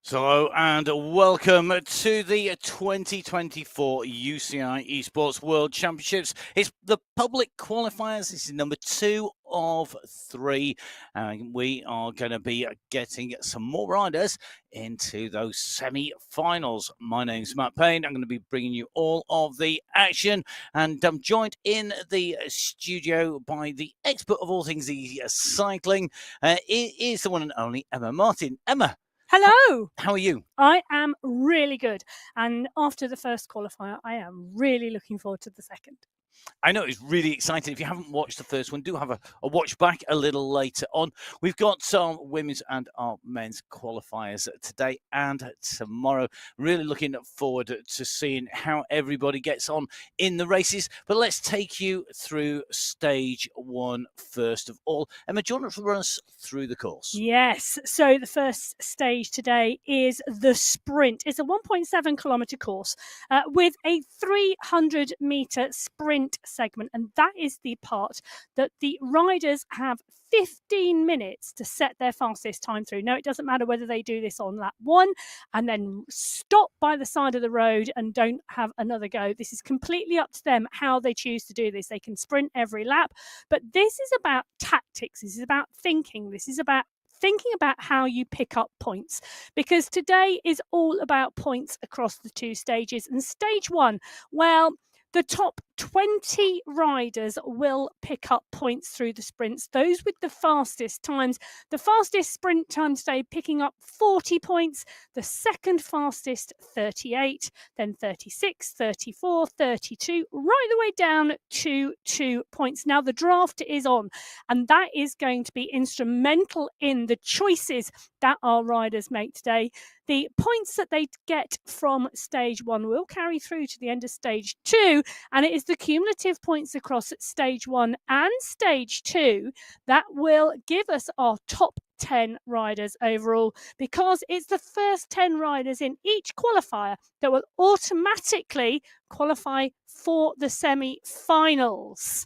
Hello and welcome to the 2024 UCI Esports World Championships. It's the public qualifiers. This is number 2 of 3. And we are going to be getting some more riders into those semi-finals. My name's Matt Payne. I'm going to be bringing you all of the action. And I'm joined in the studio by the expert of all things the cycling. It is the one and only Emma Martin. Emma. Hello. How are you? I am really good. And after the first qualifier, I am really looking forward to the second. I know it's really exciting. If you haven't watched the first one, do have a watch back a little later on. We've got some women's and our men's qualifiers today and tomorrow. Really looking forward to seeing how everybody gets on in the races. But let's take you through stage 1 first of all. Emma, do you want to run us through the course? Yes. So the first stage today is the sprint. It's a 1.7 kilometre course with a 300 metre sprint segment, and that is the part that the riders have 15 minutes to set their fastest time through. Now, it doesn't matter whether they do this on lap 1 and then stop by the side of the road and don't have another go. This is completely up to them how they choose to do this. They can sprint every lap, but this is about tactics. This is about thinking. This is about thinking about how you pick up points, because today is all about points across the 2 stages. And stage 1, well, the top 20 riders will pick up points through the sprints, those with the fastest times. The fastest sprint time today picking up 40 points, the second fastest 38, then 36, 34, 32, right the way down to 2 points. Now the draft is on, and that is going to be instrumental in the choices that our riders make today. The points that they get from stage 1 will carry through to the end of stage 2, and it is the cumulative points across stage 1 and stage 2 that will give us our top 10 riders overall, because it's the first 10 riders in each qualifier that will automatically qualify for the semi-finals.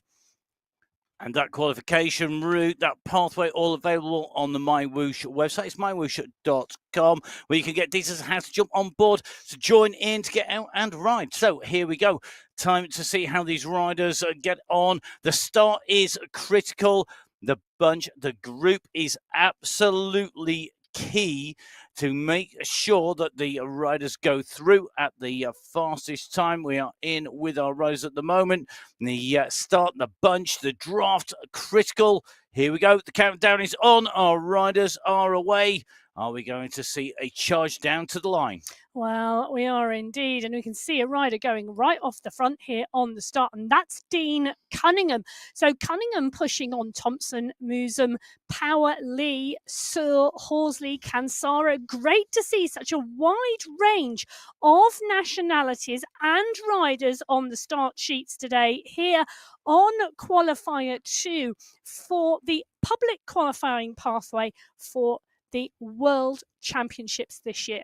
And that qualification route, that pathway, all available on the MyWhoosh website. It's mywhoosh.com, where you can get details on how to jump on board, to join in, to get out and ride. So here we go. Time to see how these riders get on. The start is critical. The bunch, the group is absolutely key to make sure that the riders go through at the fastest time. We are in with our riders at the moment. The start, the bunch, the draft, critical. Here we go. The countdown is on. Our riders are away. Are we going to see a charge down to the line? Well, we are indeed, and we can see a rider going right off the front here on the start, and that's Dean Cunningham. So Cunningham pushing on Thompson, Musum, Power, Lee, Searle, Horsley, Kansara. Great to see such a wide range of nationalities and riders on the start sheets today here on Qualifier 2 for the public qualifying pathway for the World Championships this year.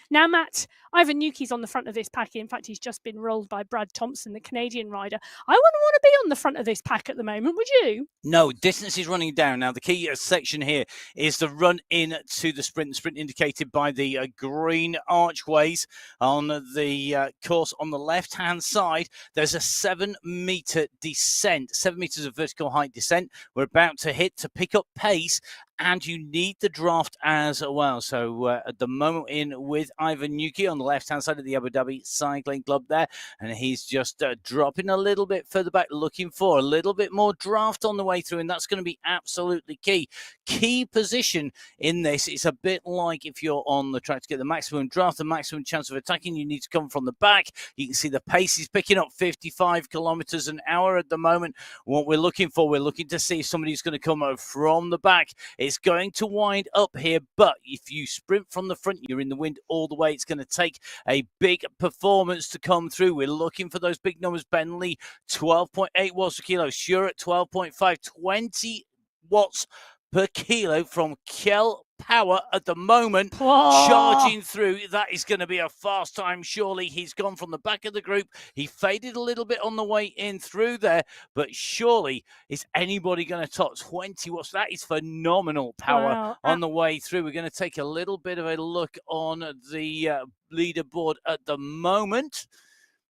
Now, Matt, Ivan Yuki's on the front of this pack. In fact, he's just been rolled by Brad Thompson, the Canadian rider. I wouldn't want to be on the front of this pack at the moment, would you? No, distance is running down. Now, the key section here is the run in to the sprint. The sprint indicated by the green archways on the course on the left-hand side. There's a 7-meter descent, 7 meters of vertical height descent. We're about to hit to pick up pace, and you need the draft as well. So at the moment in with Ivan Yuki on the left-hand side of the Abu Dhabi Cycling Club there, and he's just dropping a little bit further back, looking for a little bit more draft on the way through, and that's going to be absolutely key. Key position in this is a bit like if you're on the track to get the maximum draft, the maximum chance of attacking, you need to come from the back. You can see the pace is picking up 55 kilometers an hour at the moment. What we're looking for, we're looking to see if somebody's going to come from the back. It's going to wind up here, but if you sprint from the front, you're in the wind all the way. It's going to take a big performance to come through. We're looking for those big numbers. Ben Lee, 12.8 watts per kilo. Sure at 12.5, 20 watts per kilo from Kjell Power at the moment, charging through. That is going to be a fast time, surely. He's gone from the back of the group. He faded a little bit on the way in through there, but surely is anybody going to top 20 watts? That is phenomenal power on the way through. We're going to take a little bit of a look on the leaderboard at the moment.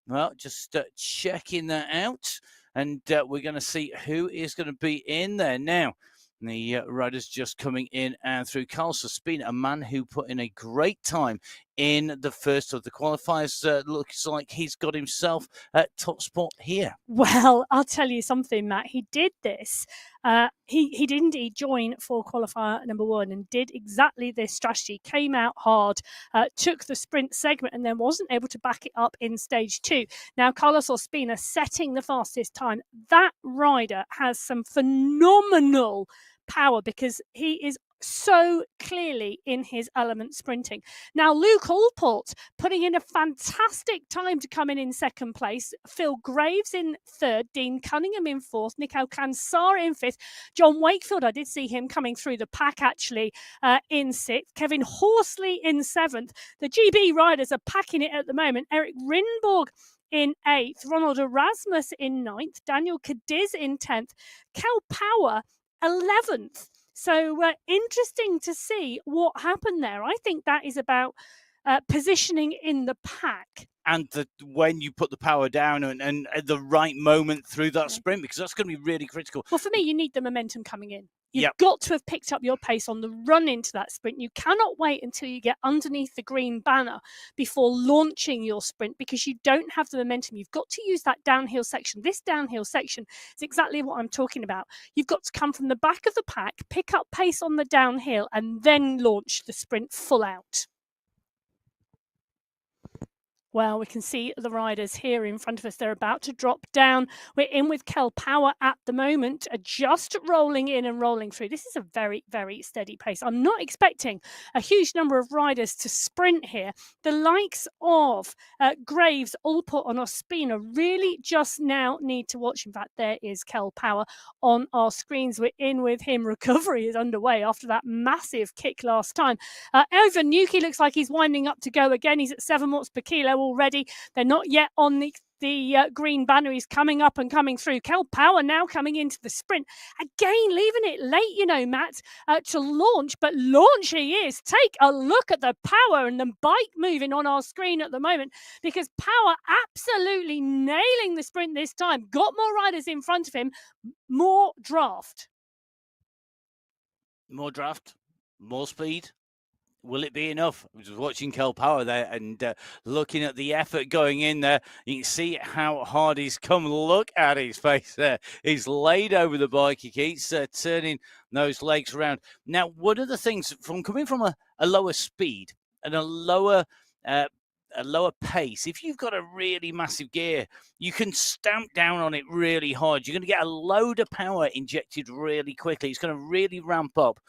Well, just checking that out, and we're going to see who is going to be in there now. The riders just coming in and through. Carl Suspina, a man who put in a great time in the first of the qualifiers. Looks like he's got himself at top spot here. Well, I'll tell you something, Matt. He did this. He did indeed join for qualifier number 1 and did exactly this strategy. Came out hard, took the sprint segment, and then wasn't able to back it up in stage 2. Now, Carlos Ospina setting the fastest time. That rider has some phenomenal power because he is so clearly in his element sprinting. Now, Luke Allport putting in a fantastic time to come in second place. Phil Graves in third, Dean Cunningham in fourth, Nico Kansara in fifth, John Wakefield, I did see him coming through the pack actually in sixth, Kevin Horsley in seventh. The GB riders are packing it at the moment. Eric Rinborg in 8th, Ronald Erasmus in 9th, Daniel Cadiz in 10th, Cal Power 11th. So interesting to see what happened there. I think that is about positioning in the pack. And when you put the power down and at the right moment through that sprint, because that's going to be really critical. Well, for me, you need the momentum coming in. You've got to have picked up your pace on the run into that sprint. You cannot wait until you get underneath the green banner before launching your sprint because you don't have the momentum. You've got to use that downhill section. This downhill section is exactly what I'm talking about. You've got to come from the back of the pack, pick up pace on the downhill, and then launch the sprint full out. Well, we can see the riders here in front of us. They're about to drop down. We're in with Kel Power at the moment, just rolling in and rolling through. This is a very, very steady pace. I'm not expecting a huge number of riders to sprint here. The likes of Graves, Allport and Ospina really just now need to watch. In fact, there is Kel Power on our screens. We're in with him. Recovery is underway after that massive kick last time. Ivan Nuki looks like he's winding up to go again. He's at 7 watts per kilo already. They're not yet on the green banner. He's coming up and coming through. Kel Power now coming into the sprint. Again, leaving it late, you know, Matt, to launch, but launch he is. Take a look at the power and the bike moving on our screen at the moment because Power absolutely nailing the sprint this time. Got more riders in front of him. More draft. More draft. More speed. Will it be enough? I was watching Kel Power there and looking at the effort going in there. You can see how hard he's come. Look at his face there. He's laid over the bike. He keeps turning those legs around. Now, one of the things from coming from a lower speed and a lower pace, if you've got a really massive gear, you can stamp down on it really hard. You're going to get a load of power injected really quickly. It's going to really ramp up.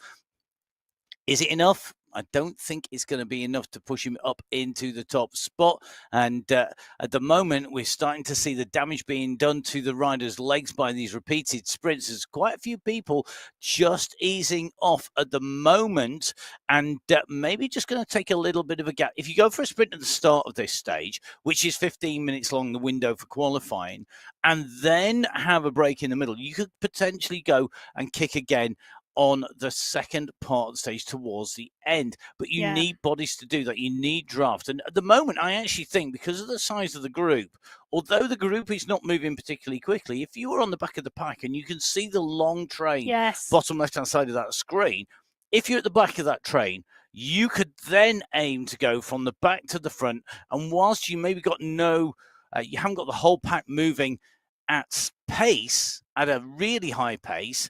Is it enough? I don't think it's going to be enough to push him up into the top spot. And at the moment, we're starting to see the damage being done to the rider's legs by these repeated sprints. There's quite a few people just easing off at the moment and maybe just going to take a little bit of a gap. If you go for a sprint at the start of this stage, which is 15 minutes long, the window for qualifying, and then have a break in the middle, you could potentially go and kick again on the second part of the stage towards the end. But you need bodies to do that. You need draft. And at the moment, I actually think because of the size of the group, although the group is not moving particularly quickly, if you were on the back of the pack and you can see the long train, bottom left-hand side of that screen, if you're at the back of that train, you could then aim to go from the back to the front. And whilst you maybe got you haven't got the whole pack moving at pace, at a really high pace,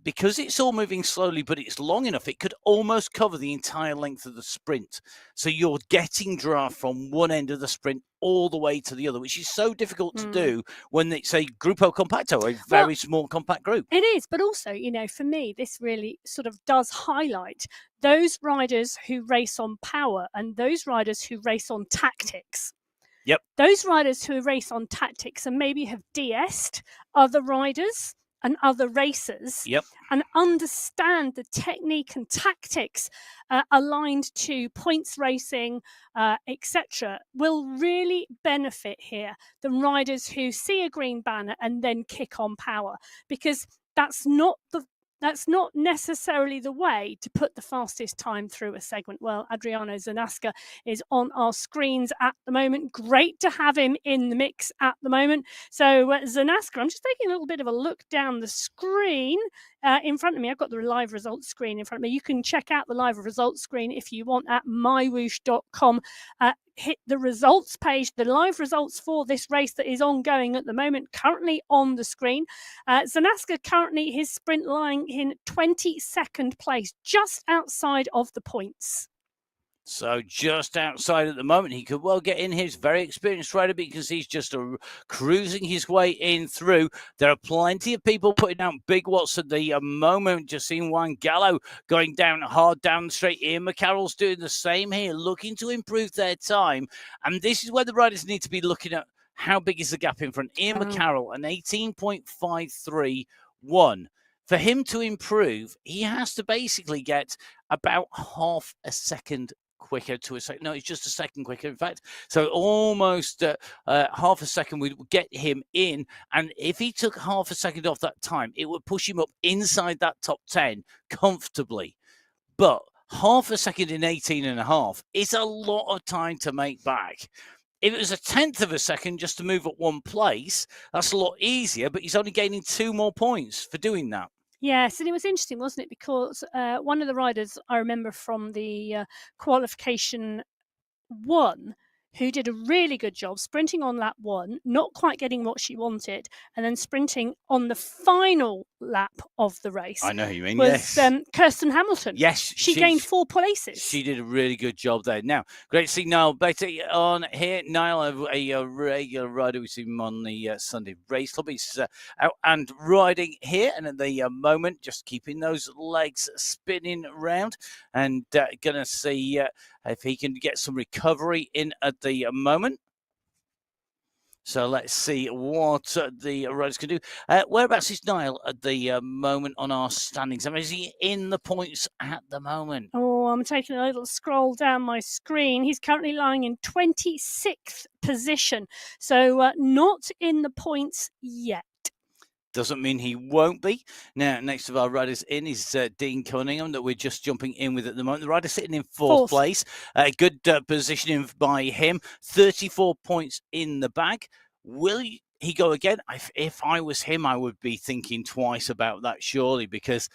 because it's all moving slowly, but it's long enough, it could almost cover the entire length of the sprint. So you're getting draft from one end of the sprint all the way to the other, which is so difficult to do when it's a Gruppo Compacto, a very small compact group. It is, but also, you know, for me, this really sort of does highlight those riders who race on power and those riders who race on tactics. Yep. Those riders who race on tactics and maybe have DS'd other riders and other racers and understand the technique and tactics aligned to points racing, etc., will really benefit here the riders who see a green banner and then kick on power, because that's not necessarily the way to put the fastest time through a segment. Well, Adriano Zanaska is on our screens at the moment. Great to have him in the mix at the moment. So Zanaska, I'm just taking a little bit of a look down the screen in front of me. I've got the live results screen in front of me. You can check out the live results screen if you want at mywhoosh.com. Hit the results page, the live results for this race that is ongoing at the moment, currently on the screen. Zanaska currently, his sprint lying in 22nd place, just outside of the points. So just outside at the moment, he could well get in here. He's a very experienced rider because he's just cruising his way in through. There are plenty of people putting out big watts at the moment. Just seen Juan Gallo going down hard down the straight. Ian McCarroll's doing the same here, looking to improve their time. And this is where the riders need to be looking at how big is the gap in front. Ian McCarroll, an 18.531. For him to improve, he has to basically get about half a second quicker to a second. No, it's just a second quicker, in fact. So almost half a second would get him in. And if he took half a second off that time, it would push him up inside that top 10 comfortably. But half a second in 18 and a half is a lot of time to make back. If it was a 1/10 of a second just to move up one place, that's a lot easier, but he's only gaining 2 more points for doing that. Yes, and it was interesting, wasn't it? Because one of the riders I remember from the qualification 1, who did a really good job sprinting on lap 1, not quite getting what she wanted, and then sprinting on the final lap of the race. I know who you mean, was, yes. Kirsten Hamilton. Yes. She gained 4 places. She did a really good job there. Now, great to see Niall Betty on here. Niall, a regular rider. We see him on the Sunday Race Club. He's out and riding here, and at the moment, just keeping those legs spinning around, and going to see if he can get some recovery in at the moment. So let's see what the riders can do. Whereabouts is Niall at the moment on our standings? I mean, is he in the points at the moment? Oh, I'm taking a little scroll down my screen. He's currently lying in 26th position. So not in the points yet. Doesn't mean he won't be. Now, next of our riders in is Dean Cunningham that we're just jumping in with at the moment. The rider sitting in fourth place. Good positioning by him. 34 points in the bag. Will he go again? If I was him, I would be thinking twice about that, surely, because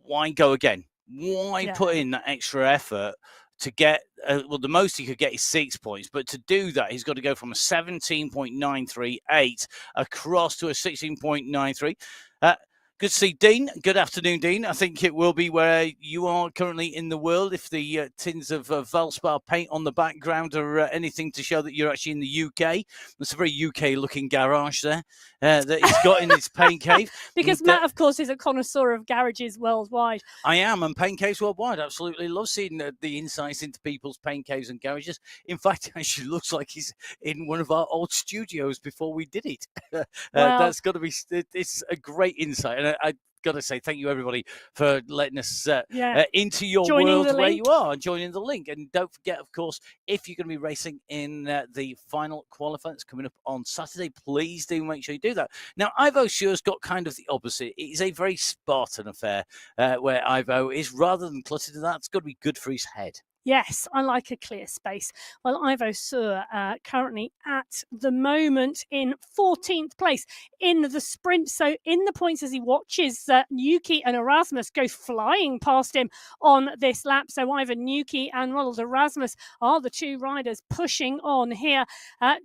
why go again? Why put in that extra effort to get, well, the most he could get is 6 points, but to do that, he's got to go from a 17.938 across to a 16.93. Good to see Dean. Good afternoon, Dean. I think it will be where you are currently in the world if the tins of Valspar paint on the background are anything to show that you're actually in the UK. That's a very UK-looking garage there that he's got in his paint cave. Because Matt, of course, is a connoisseur of garages worldwide. I am, and paint caves worldwide. Absolutely love seeing the insights into people's paint caves and garages. In fact, it actually looks like he's in one of our old studios before we did it. That's got to be, it's a great insight. And I got to say thank you, everybody, for letting us into your world where you are and joining the link. And don't forget, of course, if you're going to be racing in the final qualifier that's coming up on Saturday, please do make sure you do that. Now, Ivo Sure's got kind of the opposite. It is a very Spartan affair where Ivo is, rather than cluttered, that's got to be good for his head. Yes, I like a clear space. Well, Ivo Sur currently at the moment in 14th place in the sprint. So in the points as he watches Yuki and Erasmus go flying past him on this lap. So Ivan Yuki and Ronald Erasmus are the 2 riders pushing on here,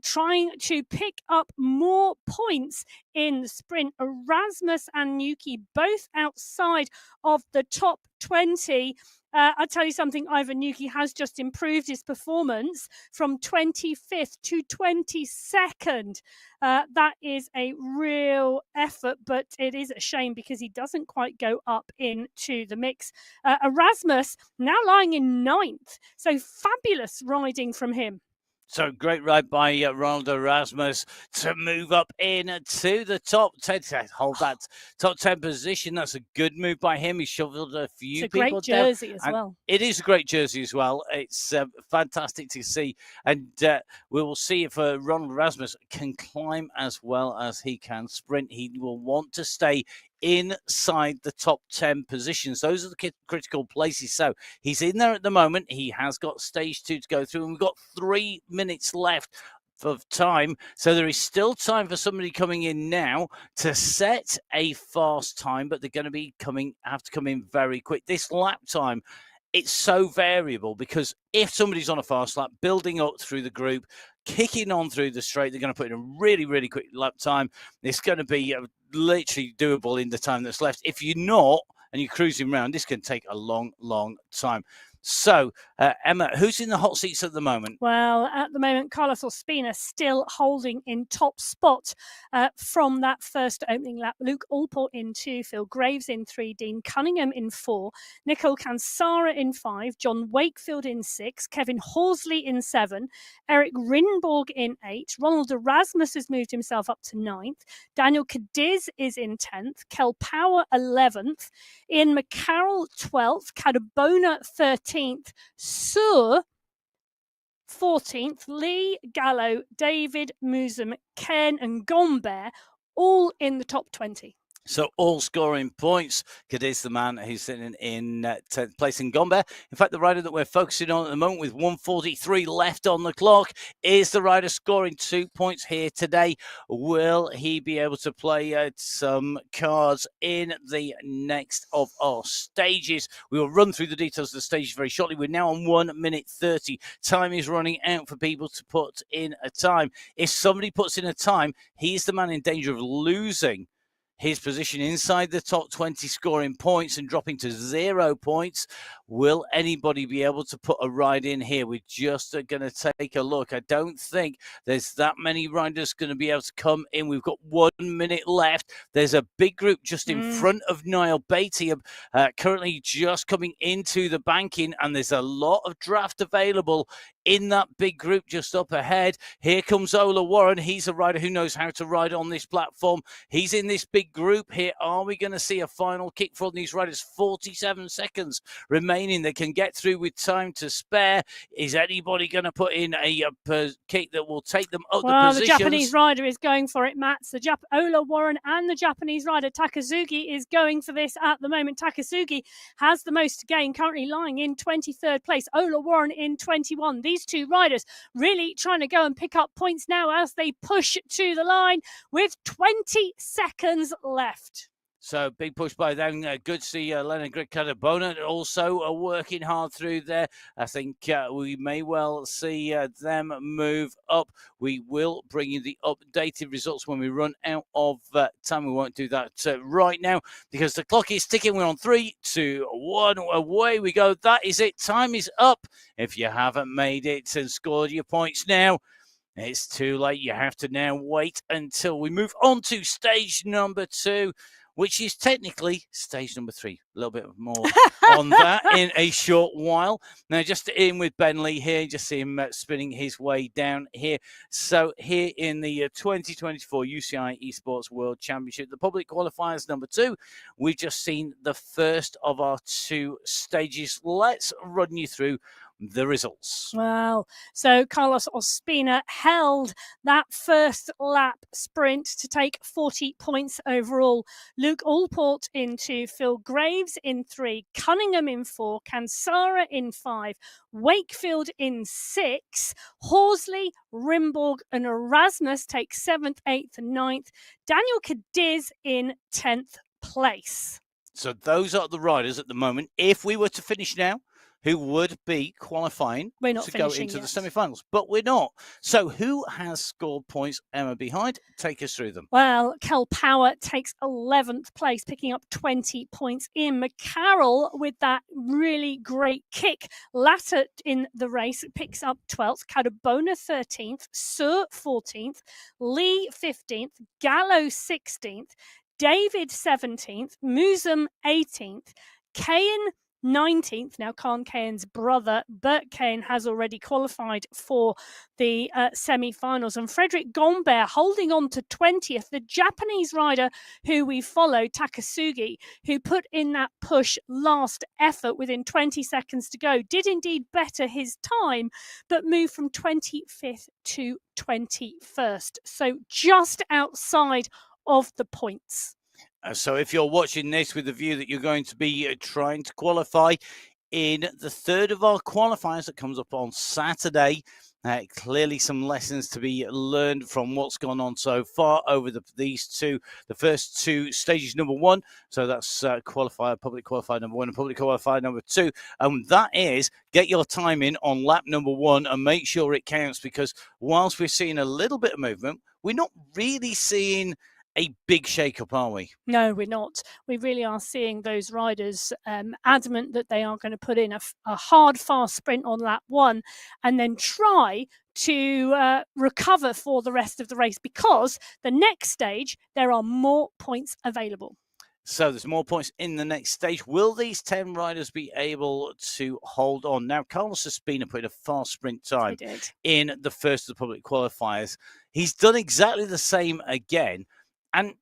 trying to pick up more points in the sprint. Erasmus and Yuki both outside of the top 20. I'll tell you something, Ivan Yuki has just improved his performance from 25th to 22nd. That is a real effort, but it is a shame because he doesn't quite go up into the mix. Erasmus now lying in 9th, so fabulous riding from him. So great ride by Ronald Erasmus to move up into the top 10, to hold that top 10 position. That's a good move by him. He shoveled a few It's a people great down. jersey as well. It is a great jersey as well. It's fantastic to see. And we will see if Ronald Erasmus can climb as well as he can sprint. He will want to stay inside the top 10 positions. Those are the critical places. So he's in there at the moment. He has got stage 2 to go through, and we've got 3 minutes left of time. So there is still time for somebody coming in now to set a fast time, but they're going to have to come in very quick. This lap time, it's so variable, because if somebody's on a fast lap, building up through the group, kicking on through the straight, they're going to put in a really, really quick lap time. It's going to be literally doable in the time that's left. If you're not, and you're cruising around, this can take a long, long time. So, Emma, who's in the hot seats at the moment? Well, at the moment, Carlos Ospina still holding in top spot from that first opening lap. Luke Allport in 2, Phil Graves in 3, Dean Cunningham in 4, Nicole Cansara in 5, John Wakefield in 6, Kevin Horsley in 7, Eric Rinborg in 8, Ronald Erasmus has moved himself up to 9th, Daniel Cadiz is in 10th, Kel Power 11th, Ian McCarroll 12th, Cadabona 13th, Sur 14th, Lee, Gallo, David, Musum, Ken and Gomber, all in the top 20. So all scoring points. Cadiz, the man who's sitting in 10th place in Gombe. In fact, the rider that we're focusing on at the moment with 1:43 left on the clock is the rider scoring 2 points here today. Will he be able to play some cards in the next of our stages? We will run through the details of the stages very shortly. We're now on 1:30. Time is running out for people to put in a time. If somebody puts in a time, he's the man in danger of losing his position inside the top 20, scoring points and dropping to 0 points. Will anybody be able to put a ride in here? We're just going to take a look. I don't think there's that many riders going to be able to come in. We've got 1 minute left. There's a big group just in front of Niall Beatty, currently just coming into the banking, and there's a lot of draft available in that big group just up ahead. Here comes Ola Warren. He's a rider who knows how to ride on this platform. He's in this big group here. Are we going to see a final kick from these riders? 47 seconds remaining. They can get through with time to spare. Is anybody going to put in a kick that will take them up the positions? The Japanese rider is going for it, Mats. Ola Warren and the Japanese rider Takazuki is going for this at the moment. Takazuki has the most to gain, currently lying in 23rd place. Ola Warren in 21. These two riders really trying to go and pick up points now as they push to the line with 20 seconds left. So big push by them. Good to see Leonard Cadabona also working hard through there. I think we may well see them move up. We will bring you the updated results when we run out of time. We won't do that right now because the clock is ticking. We're on 3, 2, 1. Away we go. That is it. Time is up. If you haven't made it and scored your points now, it's too late. You have to now wait until we move on to stage number 2. Which is technically stage number 3. A little bit more on that in a short while. Now, just in with Ben Lee here, just see him spinning his way down here. So here in the 2024 UCI Esports World Championship, the public qualifiers number 2, we've just seen the first of our 2 stages. Let's run you through the results. Wow. So Carlos Ospina held that first lap sprint to take 40 points overall. Luke Allport in 2, Phil Graves in 3, Cunningham in 4, Cansara in 5, Wakefield in 6, Horsley, Rimborg and Erasmus take 7th, 8th and 9th, Daniel Cadiz in 10th place. So those are the riders at the moment. If we were to finish now, who would be qualifying to go into the semi-finals. But we're not. So who has scored points, Emma, behind? Take us through them. Well, Kel Power takes 11th place, picking up 20 points. Ian McCarroll, with that really great kick latter in the race, picks up 12th. Cadabona 13th. Sur 14th. Lee 15th. Gallo 16th. David 17th. Musum 18th. Cain 19th. Now, Khan Kane's brother, Bert Kane, has already qualified for the semi-finals. And Frederick Gombert holding on to 20th. The Japanese rider who we follow, Takasugi, who put in that push last effort within 20 seconds to go, did indeed better his time, but moved from 25th to 21st. So just outside of the points. So if you're watching this with the view that you're going to be trying to qualify in the third of our qualifiers that comes up on Saturday, clearly some lessons to be learned from what's gone on so far over the first two stages. Number one, so that's public qualifier number one and public qualifier number two. And that is get your time in on lap number one and make sure it counts, because whilst we're seeing a little bit of movement, we're not really seeing a big shake-up, are we? No, we're not. We really are seeing those riders adamant that they are going to put in a hard, fast sprint on lap one and then try to recover for the rest of the race, because the next stage, there are more points available. So there's more points in the next stage. Will these 10 riders be able to hold on? Now, Carlos Espina put in a fast sprint time in the first of the public qualifiers. He's done exactly the same again, and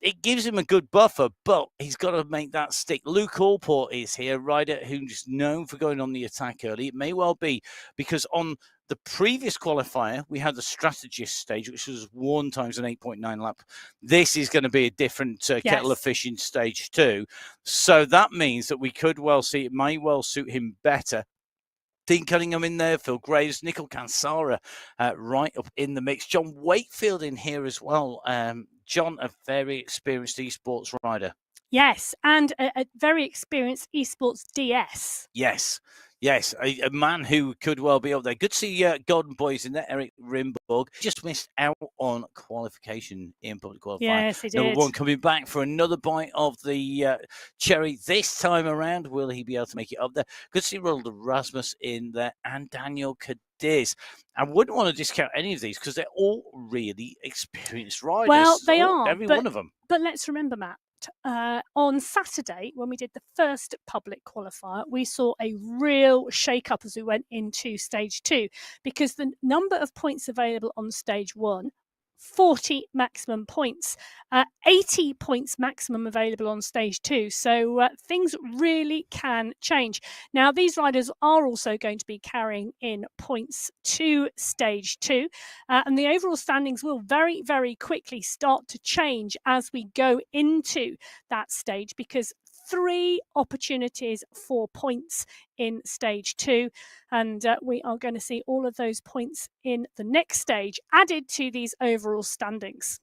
it gives him a good buffer, but he's got to make that stick. Luke Allport is here, a rider who's known for going on the attack early. It may well be because on the previous qualifier, we had the strategist stage, which was 1 times an 8.9 lap. This is going to be a different kettle of fish in stage 2. So that means that we could well see it may well suit him better. Dean Cunningham in there, Phil Graves, Nicol Cansara right up in the mix. John Wakefield in here as well. John, a very experienced esports rider. Yes, and a very experienced esports DS. Yes, a man who could well be up there. Good to see Golden Boys in there. Eric Rimborg just missed out on qualification in public qualifying. Yes, he did. Number one coming back for another bite of the cherry this time around. Will he be able to make it up there? Good to see Ronald Rasmus in there and Daniel Cadiz. I wouldn't want to discount any of these because they're all really experienced riders. Well, they are. Every one of them. But let's remember, Matt, on Saturday, when we did the first public qualifier, we saw a real shake-up as we went into stage 2, because the number of points available on stage 1, 40 maximum points, 80 points maximum available on stage 2. So things really can change. Now, these riders are also going to be carrying in points to stage 2, and the overall standings will very, very quickly start to change as we go into that stage, because 3 opportunities for points in stage 2, and we are going to see all of those points in the next stage added to these overall standings.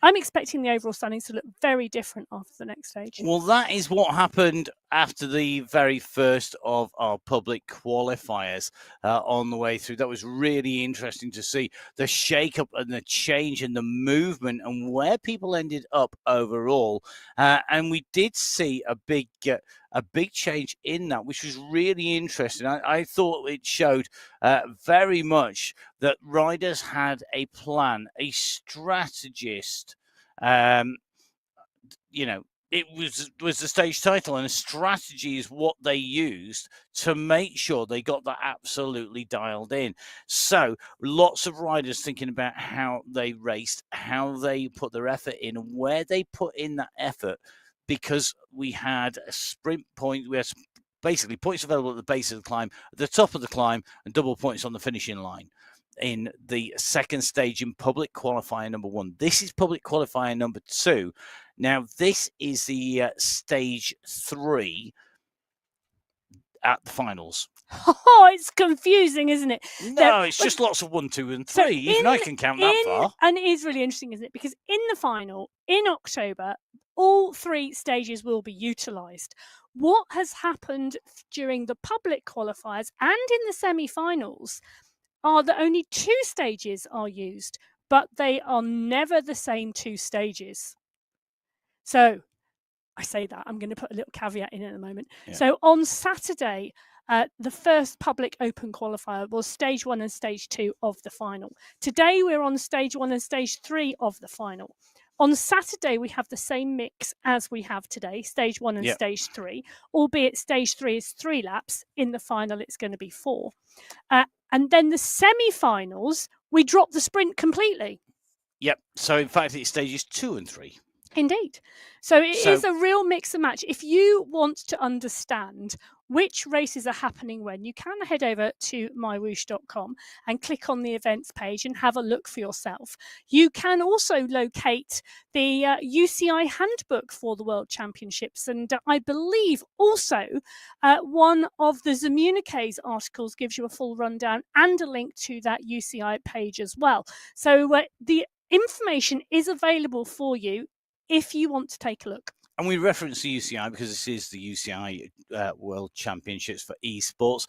I'm expecting the overall standings to look very different after the next stage. Well, that is what happened after the very first of our public qualifiers on the way through. That was really interesting to see the shake-up and the change in the movement and where people ended up overall. And we did see a big change in that, which was really interesting. I thought it showed very much that riders had a plan, a strategist. It was the stage title, and a strategy is what they used to make sure they got that absolutely dialed in. So lots of riders thinking about how they raced, how they put their effort in, and where they put in that effort, because we had a sprint point, we had basically points available at the base of the climb, at the top of the climb, and double points on the finishing line in the second stage in public qualifier number 1. This is public qualifier number 2. Now, this is the stage 3 at the finals. Oh, it's confusing, isn't it? No, it's just lots of 1, 2, and 3. So even I can count that far. And it is really interesting, isn't it? Because in the final, in October, all 3 stages will be utilised. What has happened during the public qualifiers and in the semi-finals are that only 2 stages are used, but they are never the same 2 stages. So I say that, I'm going to put a little caveat in at the moment. Yeah. So on Saturday, the first public open qualifier was stage 1 and stage 2 of the final. Today, we're on stage 1 and stage 3 of the final. On Saturday, we have the same mix as we have today, stage 1 and Yep. stage 3, albeit stage 3 is 3 laps. In the final, it's going to be 4. And then the semi-finals, we drop the sprint completely. Yep. So in fact, it's stages 2 and 3. Indeed. So it is a real mix and match. If you want to understand which races are happening when, you can head over to MyWhoosh.com and click on the events page and have a look for yourself. You can also locate the UCI handbook for the World Championships. And I believe also one of the Zamuniques articles gives you a full rundown and a link to that UCI page as well. So the information is available for you if you want to take a look. And we reference the UCI because this is the UCI World Championships for Esports.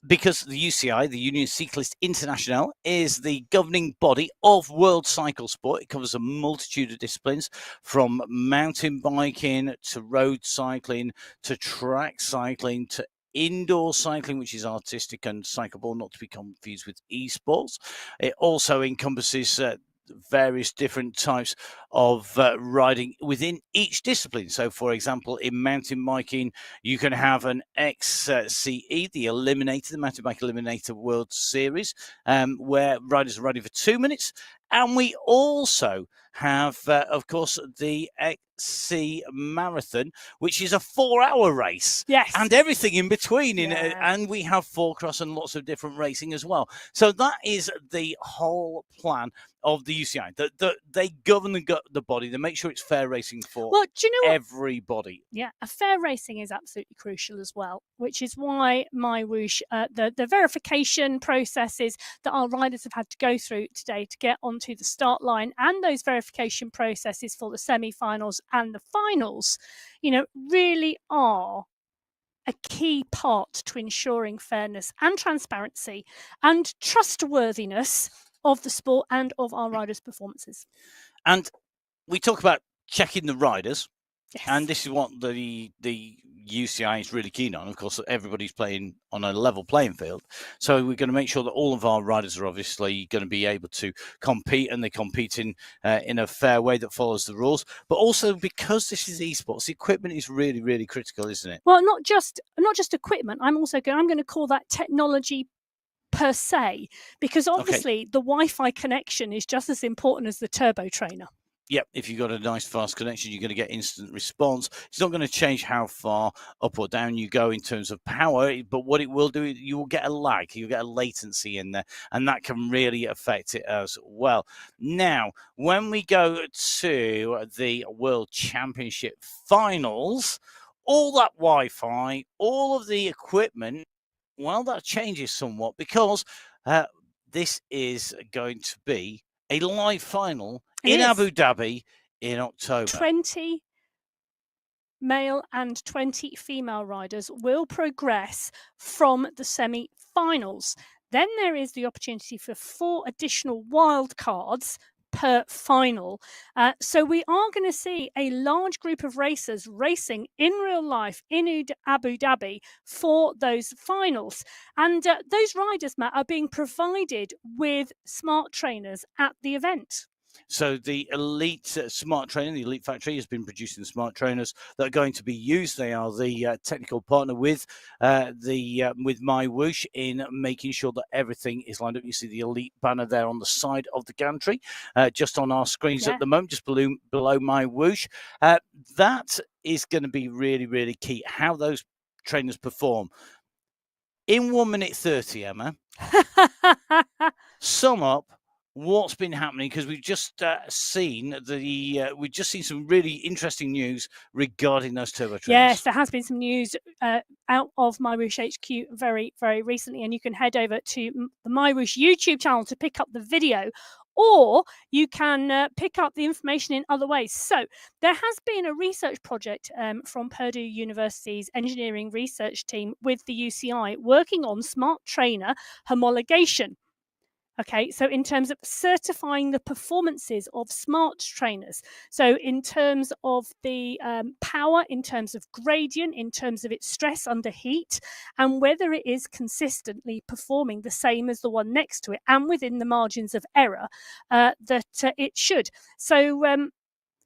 Because the UCI, the Union Cyclist International, is the governing body of world cycle sport. It covers a multitude of disciplines, from mountain biking to road cycling to track cycling to indoor cycling, which is artistic and cyclable, not to be confused with esports. It also encompasses various different types of riding within each discipline. So, for example, in mountain biking, you can have an XCE, the Eliminator, the Mountain Bike Eliminator World Series, where riders are riding for 2 minutes. And we also have, of course, the XC Marathon, which is a 4-hour race. Yes. And everything in between. And we have 4-cross and lots of different racing as well. So that is the whole plan of the UCI. They govern the body. They make sure it's fair racing for do you know what? everybody. Yeah, a fair racing is absolutely crucial as well, which is why MyWhoosh, the verification processes that our riders have had to go through today to get onto the start line, and those verification processes for the semi-finals and the finals, really are a key part to ensuring fairness and transparency and trustworthiness of the sport and of our riders' performances. And we talk about checking the riders. Yes. And this is what the UCI is really keen on. Of course, everybody's playing on a level playing field. So we're going to make sure that all of our riders are obviously going to be able to compete, and they compete in a fair way that follows the rules. But also, because this is esports, the equipment is really, really critical, isn't it? Well, not just equipment. I'm going to call that technology per se, because obviously the Wi-Fi connection is just as important as the turbo trainer. Yep, if you've got a nice fast connection, you're going to get instant response. It's not going to change how far up or down you go in terms of power, but what it will do, you will get a lag, you'll get a latency in there, and that can really affect it as well. Now, when we go to the World Championship finals, all that Wi-Fi, all of the equipment, well, that changes somewhat, because this is going to be a live final in Abu Dhabi in October. 20 male and 20 female riders will progress from the semi-finals. Then there is the opportunity for 4 additional wild cards per final. So we are going to see a large group of racers racing in real life in Abu Dhabi for those finals. And those riders, Matt, are being provided with smart trainers at the event. So the Elite Smart Trainer, the Elite Factory, has been producing the smart trainers that are going to be used. They are the technical partner with MyWhoosh in making sure that everything is lined up. You see the Elite banner there on the side of the gantry, just on our screens at the moment, just below MyWhoosh. That is going to be really, really key, how those trainers perform. In 1 minute 30, Emma, sum up what's been happening, because we've just seen some really interesting news regarding those turbo trainers. Yes, there has been some news out of MyWhoosh HQ very, very recently, and you can head over to the MyWhoosh YouTube channel to pick up the video, or you can pick up the information in other ways. So there has been a research project from Purdue University's engineering research team with the UCI working on smart trainer homologation. Okay, so in terms of certifying the performances of smart trainers, so in terms of the power, in terms of gradient, in terms of its stress under heat, and whether it is consistently performing the same as the one next to it and within the margins of error that it should. So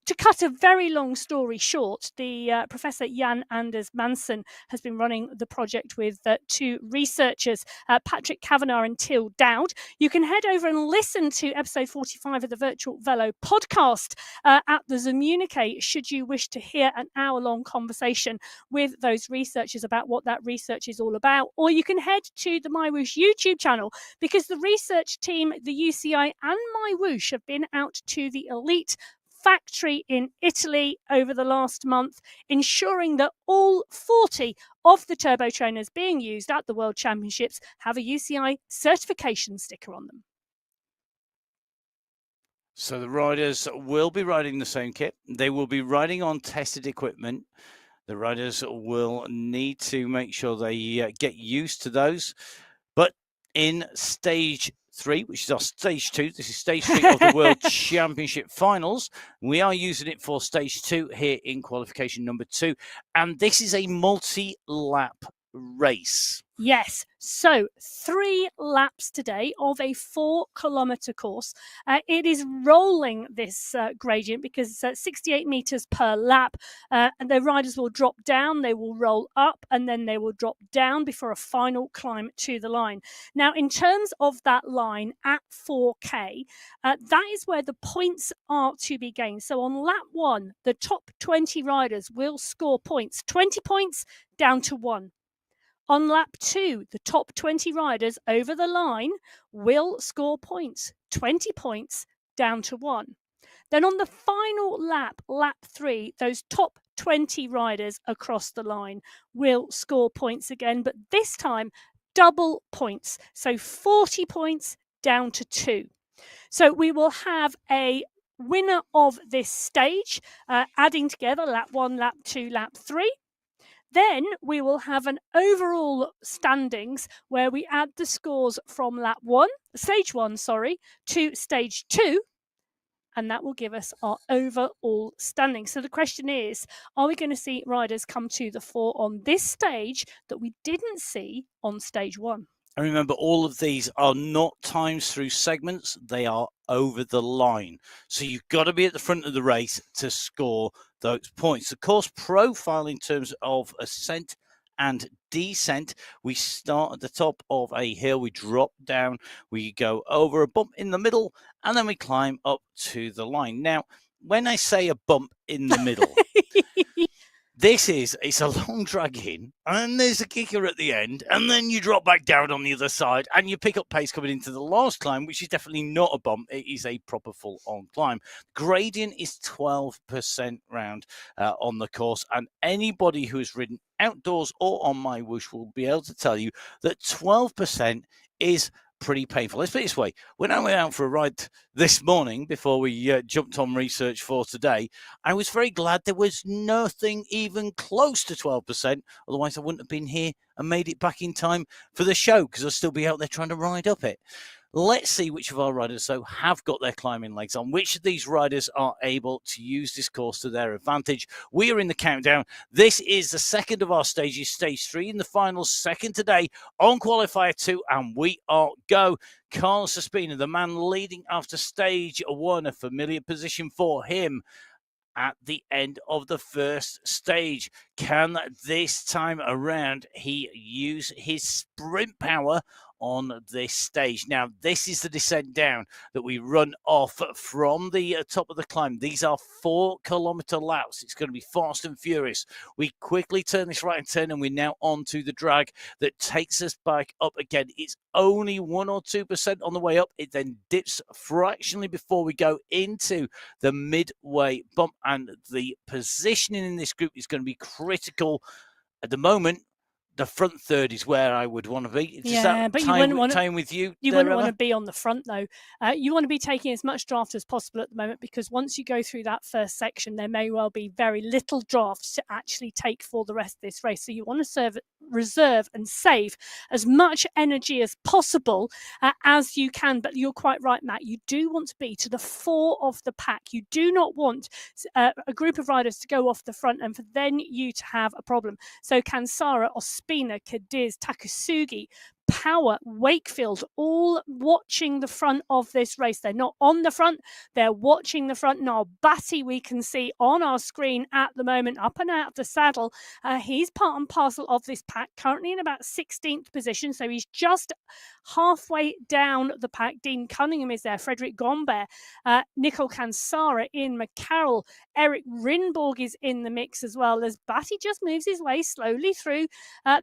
To cut a very long story short, the Professor Jan Anders Manson has been running the project with two researchers, Patrick Kavanagh and Till Dowd. You can head over and listen to episode 45 of the Virtual Velo podcast at the Zoommunique should you wish to hear an hour-long conversation with those researchers about what that research is all about. Or you can head to the MyWhoosh YouTube channel, because the research team, the UCI and MyWhoosh, have been out to the elite factory in Italy over the last month, ensuring that all 40 of the turbo trainers being used at the World Championships have a UCI certification sticker on them. So the riders will be riding the same kit. They will be riding on tested equipment. The riders will need to make sure they get used to those. But in stage 3, which is our stage 2, this is stage 3 of the World Championship Finals. We are using it for stage 2 here in qualification number 2. And this is a multi-lap race. Yes, so 3 laps today of a 4-kilometre course. It is rolling this gradient because it's 68 metres per lap, and the riders will drop down, they will roll up, and then they will drop down before a final climb to the line. Now, in terms of that line at 4K, that is where the points are to be gained. So on lap 1, the top 20 riders will score points, 20 points down to 1. On lap 2, the top 20 riders over the line will score points, 20 points down to 1. Then on the final lap, lap 3, those top 20 riders across the line will score points again, but this time double points, so 40 points down to 2. So we will have a winner of this stage, adding together lap 1, lap 2, lap 3. Then we will have an overall standings where we add the scores from stage 1, to stage 2, and that will give us our overall standing. So the question is, are we going to see riders come to the fore on this stage that we didn't see on stage 1? And remember, all of these are not times through segments, they are over the line. So you've got to be at the front of the race to score those points. The course profile in terms of ascent and descent, we start at the top of a hill, we drop down, we go over a bump in the middle, and then we climb up to the line. Now, when I say a bump in the middle, it's a long drag in, and there's a kicker at the end, and then you drop back down on the other side, and you pick up pace coming into the last climb, which is definitely not a bump. It is a proper full-on climb. Gradient is 12% round on the course, and anybody who has ridden outdoors or on MyWhoosh will be able to tell you that 12% is pretty painful. Let's put it this way. When I went out for a ride this morning before we jumped on research for today, I was very glad there was nothing even close to 12%. Otherwise, I wouldn't have been here and made it back in time for the show, because I'll still be out there trying to ride up it. Let's see which of our riders, though, have got their climbing legs on. Which of these riders are able to use this course to their advantage? We are in the countdown. This is the second of our stages, stage 3, in the final second today on Qualifier 2, and we are go. Carlos Espina, the man leading after stage 1, a familiar position for him at the end of the first stage. Can this time around he use his sprint power on this stage? Now, this is the descent down that we run off from the top of the climb. These are 4-kilometre laps. It's going to be fast and furious. We quickly turn this right turn, and we're now on to the drag that takes us back up again. It's only 1 or 2% on the way up. It then dips fractionally before we go into the midway bump, and the positioning in this group is going to be critical at the moment. The front third is where I would want to be. But you wouldn't want time with you. You wouldn't want to be on the front, though. You want to be taking as much draft as possible at the moment, because once you go through that first section, there may well be very little drafts to actually take for the rest of this race. So you want to reserve and save as much energy as possible as you can. But you're quite right, Matt. You do want to be to the fore of the pack. You do not want a group of riders to go off the front and for then you to have a problem. So Kansara, Ospina, Cadiz, Takasugi, Power, Wakefield, all watching the front of this race. They're not on the front, they're watching the front. Now, Batty, we can see on our screen at the moment, up and out of the saddle. He's part and parcel of this pack, currently in about 16th position, so he's just halfway down the pack. Dean Cunningham is there, Frederick Gombert, Nicole Kansara, Ian McCarroll, Eric Rinborg is in the mix as well, as Batty just moves his way slowly through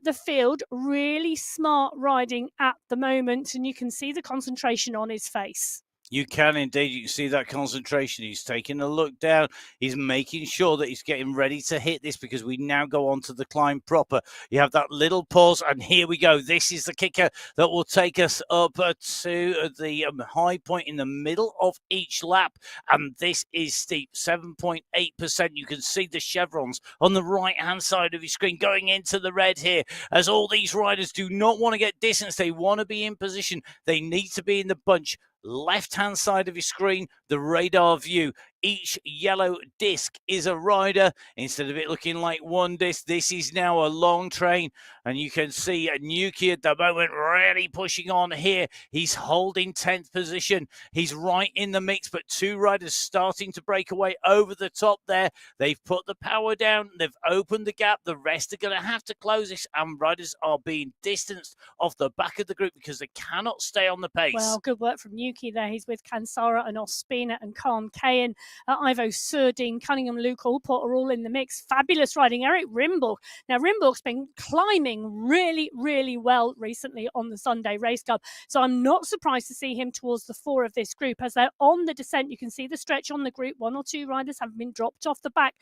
the field. Really smart riding at the moment, and you can see the concentration on his face. You can indeed. You can see that concentration. He's taking a look down. He's making sure that he's getting ready to hit this, because we now go on to the climb proper. You have that little pause, and here we go. This is the kicker that will take us up to the high point in the middle of each lap. And this is steep, 7.8%. You can see the chevrons on the right-hand side of your screen going into the red here, as all these riders do not want to get distance. They want to be in position. They need to be in the bunch. Left-hand side of your screen, the radar view. Each yellow disc is a rider. Instead of it looking like one disc, this is now a long train. And you can see Nuki at the moment really pushing on here. He's holding 10th position. He's right in the mix, but two riders starting to break away over the top there. They've put the power down. They've opened the gap. The rest are going to have to close this, and riders are being distanced off the back of the group because they cannot stay on the pace. Well, good work from Nuki there. He's with Kansara and Ospina and Khan Kayan. Ivo Surdine, Cunningham, Luke Allport are all in the mix. Fabulous riding. Eric Rimborg. Now, Rimborg's been climbing really, really well recently on the Sunday Race Cup, so I'm not surprised to see him towards the four of this group. As they're on the descent, you can see the stretch on the group. One or two riders have been dropped off the back.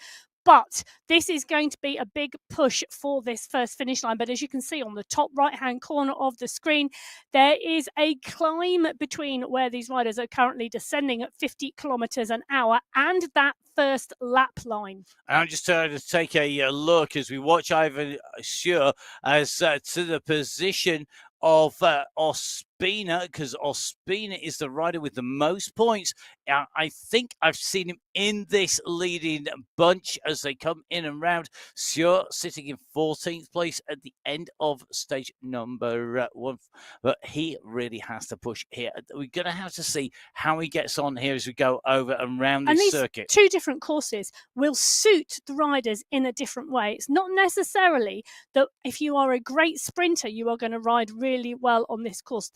But this is going to be a big push for this first finish line. But as you can see on the top right-hand corner of the screen, there is a climb between where these riders are currently descending at 50 kilometres an hour and that first lap line. I'm just trying to take a look as we watch Ivan Sure as to the position of Ospina, because Ospina is the rider with the most points. I think I've seen him in this leading bunch as they come in and round. Sure sitting in 14th place at the end of stage number 1. But he really has to push here. We're going to have to see how he gets on here as we go over and round this circuit. Two different courses will suit the riders in a different way. It's not necessarily that if you are a great sprinter, you are going to ride really well on this course.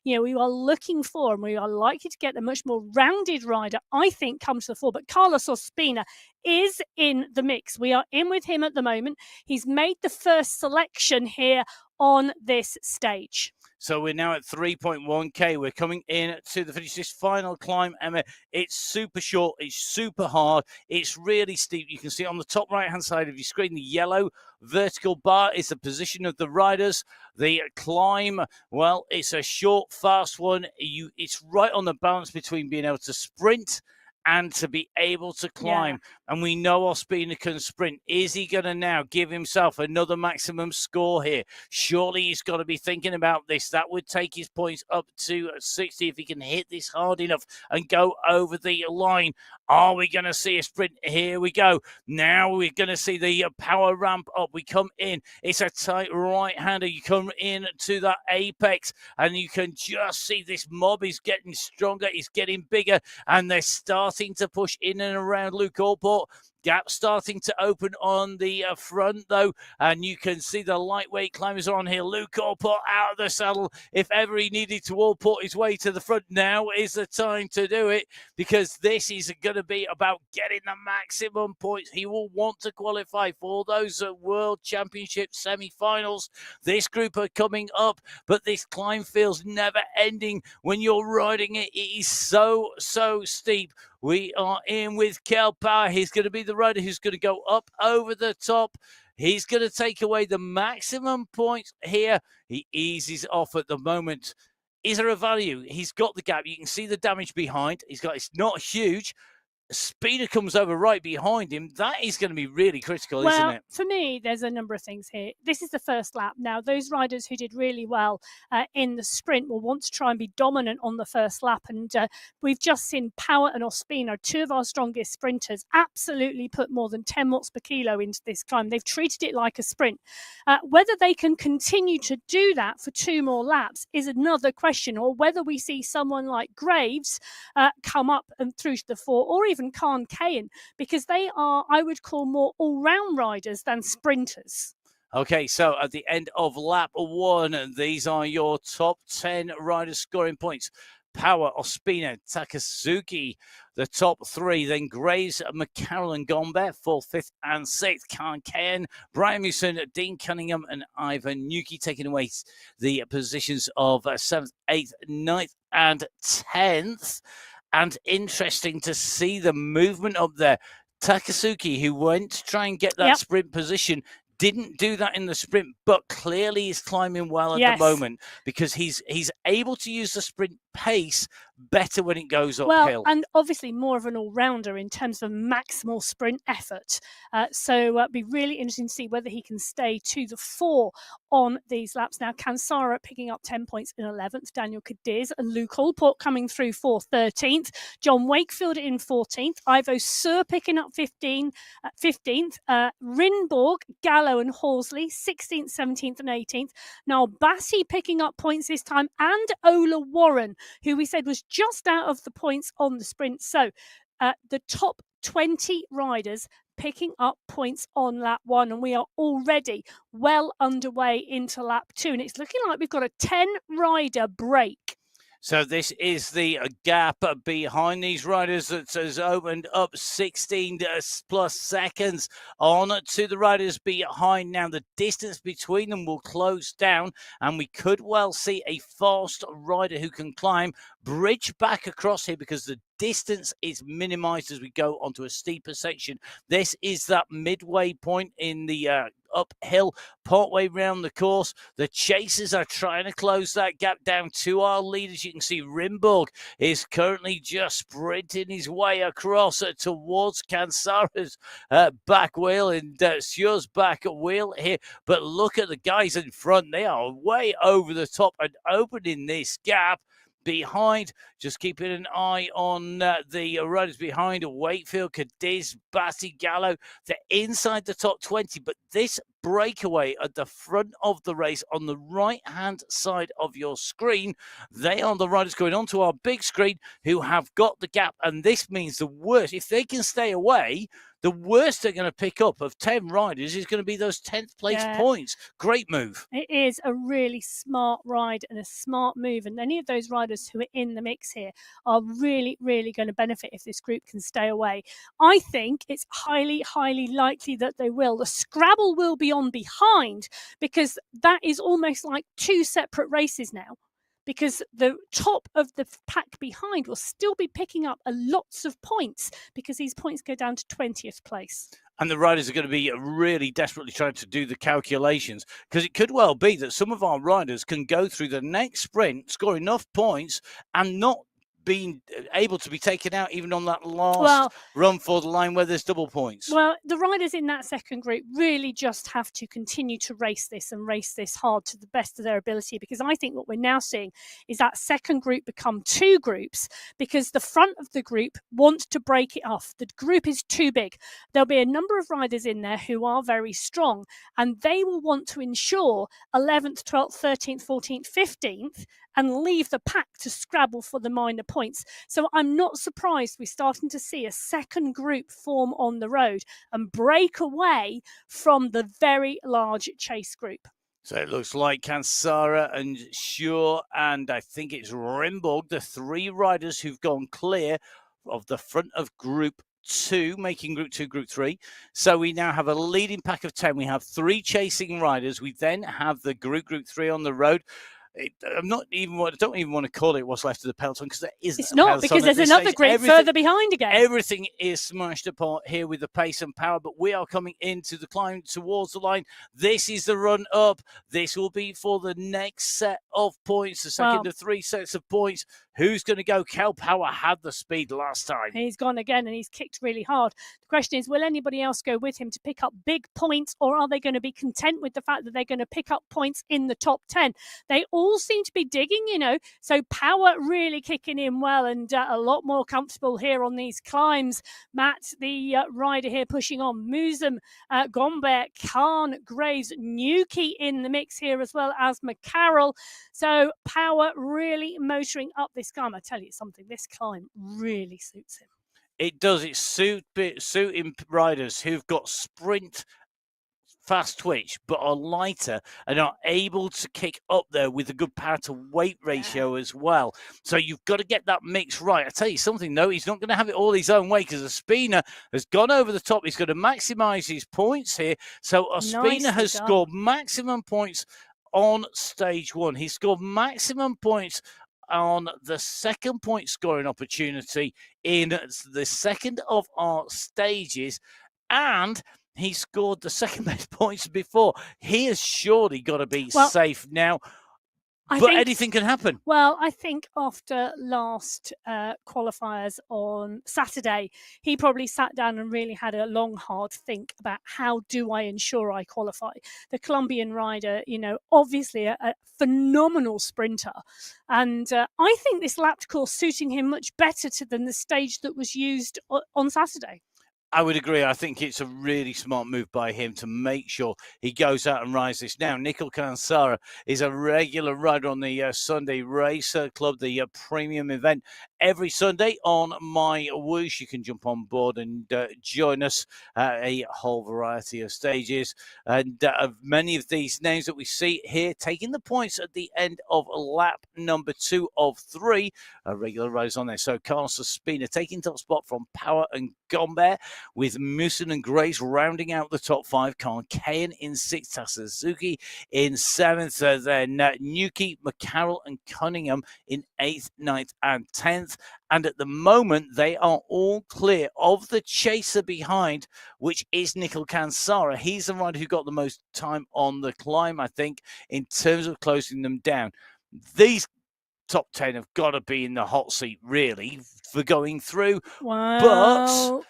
We are looking for, and we are likely to get a much more rounded rider, I think, come to the fore. But Carlos Ospina is in the mix. We are in with him at the moment. He's made the first selection here on this stage. So we're now at 3.1k. We're coming in to the finish. This final climb, Emma, it's super short. It's super hard. It's really steep. You can see on the top right-hand side of your screen, the yellow vertical bar is the position of the riders. The climb, well, it's a short, fast one. It's right on the balance between being able to sprint and to be able to climb. Yeah. And we know Ospina can sprint. Is he going to now give himself another maximum score here? Surely he's got to be thinking about this. That would take his points up to 60 if he can hit this hard enough and go over the line. Are we going to see a sprint? Here we go. Now we're going to see the power ramp up. We come in. It's a tight right-hander. You come in to that apex, and you can just see this mob is getting stronger. It's getting bigger, and they're starting to push in and around Luke Allport. Gap starting to open on the front, though, and you can see the lightweight climbers on here. Luke Allport out of the saddle. If ever he needed to Allport his way to the front, now is the time to do it, because this is going to be about getting the maximum points. He will want to qualify for those World Championship semi-finals. This group are coming up, but this climb feels never ending when you're riding it. It is so steep. We are in with Kel Power. He's going to be the rider who's going to go up over the top. He's going to take away the maximum points here. He eases off at the moment. Is there a value? He's got the gap. You can see the damage behind. It's not huge. Speeder comes over right behind him. That is going to be really critical, isn't Well, it? for me, there's a number of things here. This is the first lap. Now, those riders who did really well in the sprint will want to try and be dominant on the first lap. And we've just seen Power and Ospina, two of our strongest sprinters, absolutely put more than 10 watts per kilo into this climb. They've treated it like a sprint. Whether they can continue to do that for 2 more laps is another question, or whether we see someone like Graves come up and through to the 4, or even Khan Kayan, because they are, I would call, more all-round riders than sprinters. Okay, so at the end of lap 1, these are your top 10 riders scoring points. Power, Ospina, Takasugi, the top 3. Then Graves, McCarroll and Gombe, 4th, 5th, and 6th. Khan Kayan, Brian Musin, Dean Cunningham, and Ivan Nuki taking away the positions of 7th, 8th, 9th, and 10th. And interesting to see the movement up there. Takasugi, who went to try and get that sprint position, didn't do that in the sprint, but clearly is climbing well at the moment, because he's able to use the sprint pace better when it goes uphill. Well, and obviously more of an all-rounder in terms of maximal sprint effort. So it'd be really interesting to see whether he can stay to the 4 on these laps. Now, Kansara picking up 10 points in 11th, Daniel Cadiz and Luke Allport coming through for 13th, John Wakefield in 14th, Ivo Sur picking up 15th, Rinborg, Gallo and Horsley 16th, 17th and 18th. Now, Bassi picking up points this time, and Ola Warren, who we said was just out of the points on the sprint. So the top 20 riders picking up points on lap 1, and we are already well underway into lap 2, and it's looking like we've got a 10 rider break. So this is the gap behind these riders that has opened up 16 plus seconds on to the riders behind. Now the distance between them will close down, and we could well see a fast rider who can climb bridge back across here, because the distance is minimized as we go onto a steeper section. This is that midway point in the uphill partway round the course. The chasers are trying to close that gap down to our leaders. You can see Rimburg is currently just sprinting his way across towards Kansara's back wheel and Sure's back wheel here. But look at the guys in front. They are way over the top and opening this gap behind. Just keeping an eye on the riders behind. Wakefield, Cadiz, Bassi, Gallo. They're inside the top 20, but this breakaway at the front of the race on the right-hand side of your screen, they are the riders going onto our big screen who have got the gap, and this means the worst. If they can stay away, the worst they're going to pick up of 10 riders is going to be those 10th place points. Great move. It is a really smart ride and a smart move. And any of those riders who are in the mix here are really, really going to benefit if this group can stay away. I think it's highly, highly likely that they will. The Scrabble will be on behind, because that is almost like 2 separate races now, because the top of the pack behind will still be picking up lots of points, because these points go down to 20th place. And the riders are going to be really desperately trying to do the calculations, because it could well be that some of our riders can go through the next sprint, score enough points, and not being able to be taken out even on that last run for the line where there's double points. Well, the riders in that second group really just have to continue to race this hard to the best of their ability, because I think what we're now seeing is that second group become 2 groups, because the front of the group want to break it off. The group is too big. There'll be a number of riders in there who are very strong, and they will want to ensure 11th, 12th, 13th, 14th, 15th, and leave the pack to scrabble for the minor points. So I'm not surprised we're starting to see a second group form on the road and break away from the very large chase group. So it looks like Kansara and Sure, and I think it's Rimborg, the 3 riders who've gone clear of the front of Group 2, making Group 2 Group 3. So we now have a leading pack of 10. We have 3 chasing riders. We then have the Group 3 on the road. I don't even want to call it what's left of the peloton, because there isn't. It's not, because there's another group further behind again. Everything is smashed apart here with the pace and power, but we are coming into the climb towards the line. This is the run up. This will be for the next set of points, the second of 3 sets of points. Who's going to go? Cal Power had the speed last time. He's gone again and he's kicked really hard. The question is, will anybody else go with him to pick up big points, or are they going to be content with the fact that they're going to pick up points in the top 10? They all seem to be digging, so Power really kicking in well and a lot more comfortable here on these climbs. Matt, the rider here, pushing on. Musum, Gombe, Khan, Graves, Nuki in the mix here, as well as McCarroll. So Power really motoring up this climb. I tell you something, this climb really suits him. It does. It's suiting riders who've got sprint fast twitch but are lighter and are able to kick up there with a good power to weight ratio as well. So you've got to get that mix right. I tell you something though, he's not going to have it all his own way, because Ospina has gone over the top. He's going to maximize his points here. So Ospina has scored maximum points on stage 1. He scored maximum points on the second point scoring opportunity in the second of our stages, and he scored the second best points before. He has surely got to be safe now. But anything can happen. Well, I think after last qualifiers on Saturday, he probably sat down and really had a long, hard think about how do I ensure I qualify. The Colombian rider, obviously a phenomenal sprinter. And I think this lapped course suiting him much better than the stage that was used on Saturday. I would agree. I think it's a really smart move by him to make sure he goes out and rides this. Now, Nicol Cansara is a regular rider on the Sunday Race Club, the premium event. Every Sunday on MyWhoosh, you can jump on board and join us at a whole variety of stages. And many of these names that we see here taking the points at the end of lap number 2 of 3 regular riders on there. So Carlos Ospina taking top spot from Power and Gombe, with Musin and Grace rounding out the top 5. Kayan in 6th, Suzuki in 7th, then Nuki, McCarroll and Cunningham in 8th, 9th and 10th. And at the moment, they are all clear of the chaser behind, which is Nicol Cansara. He's the rider who got the most time on the climb, I think, in terms of closing them down. These top 10 have got to be in the hot seat, really, for going through. Well,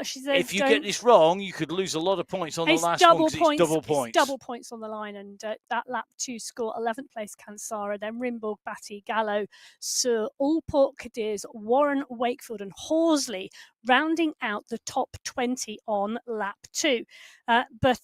she says, if you get this wrong, you could lose a lot of points on the last one, because it's double points. It's double points on the line, and that lap 2 score, 11th place Cansara, then Rimburg, Batty, Gallo, Sir Allport, Cadiz, Warren, Wakefield and Horsley rounding out the top 20 on lap 2. But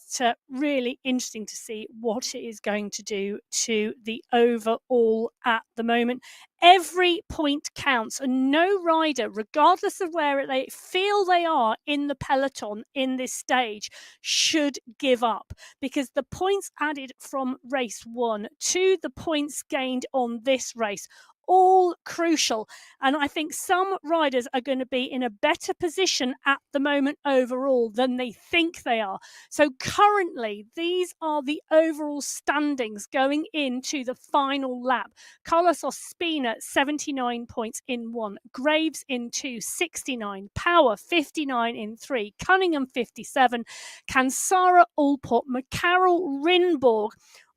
really interesting to see what it is going to do to the overall at the moment. Every point counts, and no rider, regardless of where they feel they are in the peloton in this stage, should give up, because the points added from race 1 to the points gained on this race, all crucial. And I think some riders are going to be in a better position at the moment overall than they think they are. So currently, these are the overall standings going into the final lap. Carlos Ospina, 79 points in 1. Graves in 2, 69. Power, 59 in 3. Cunningham, 57. Cansara, Allport, McCarroll, Rinborg,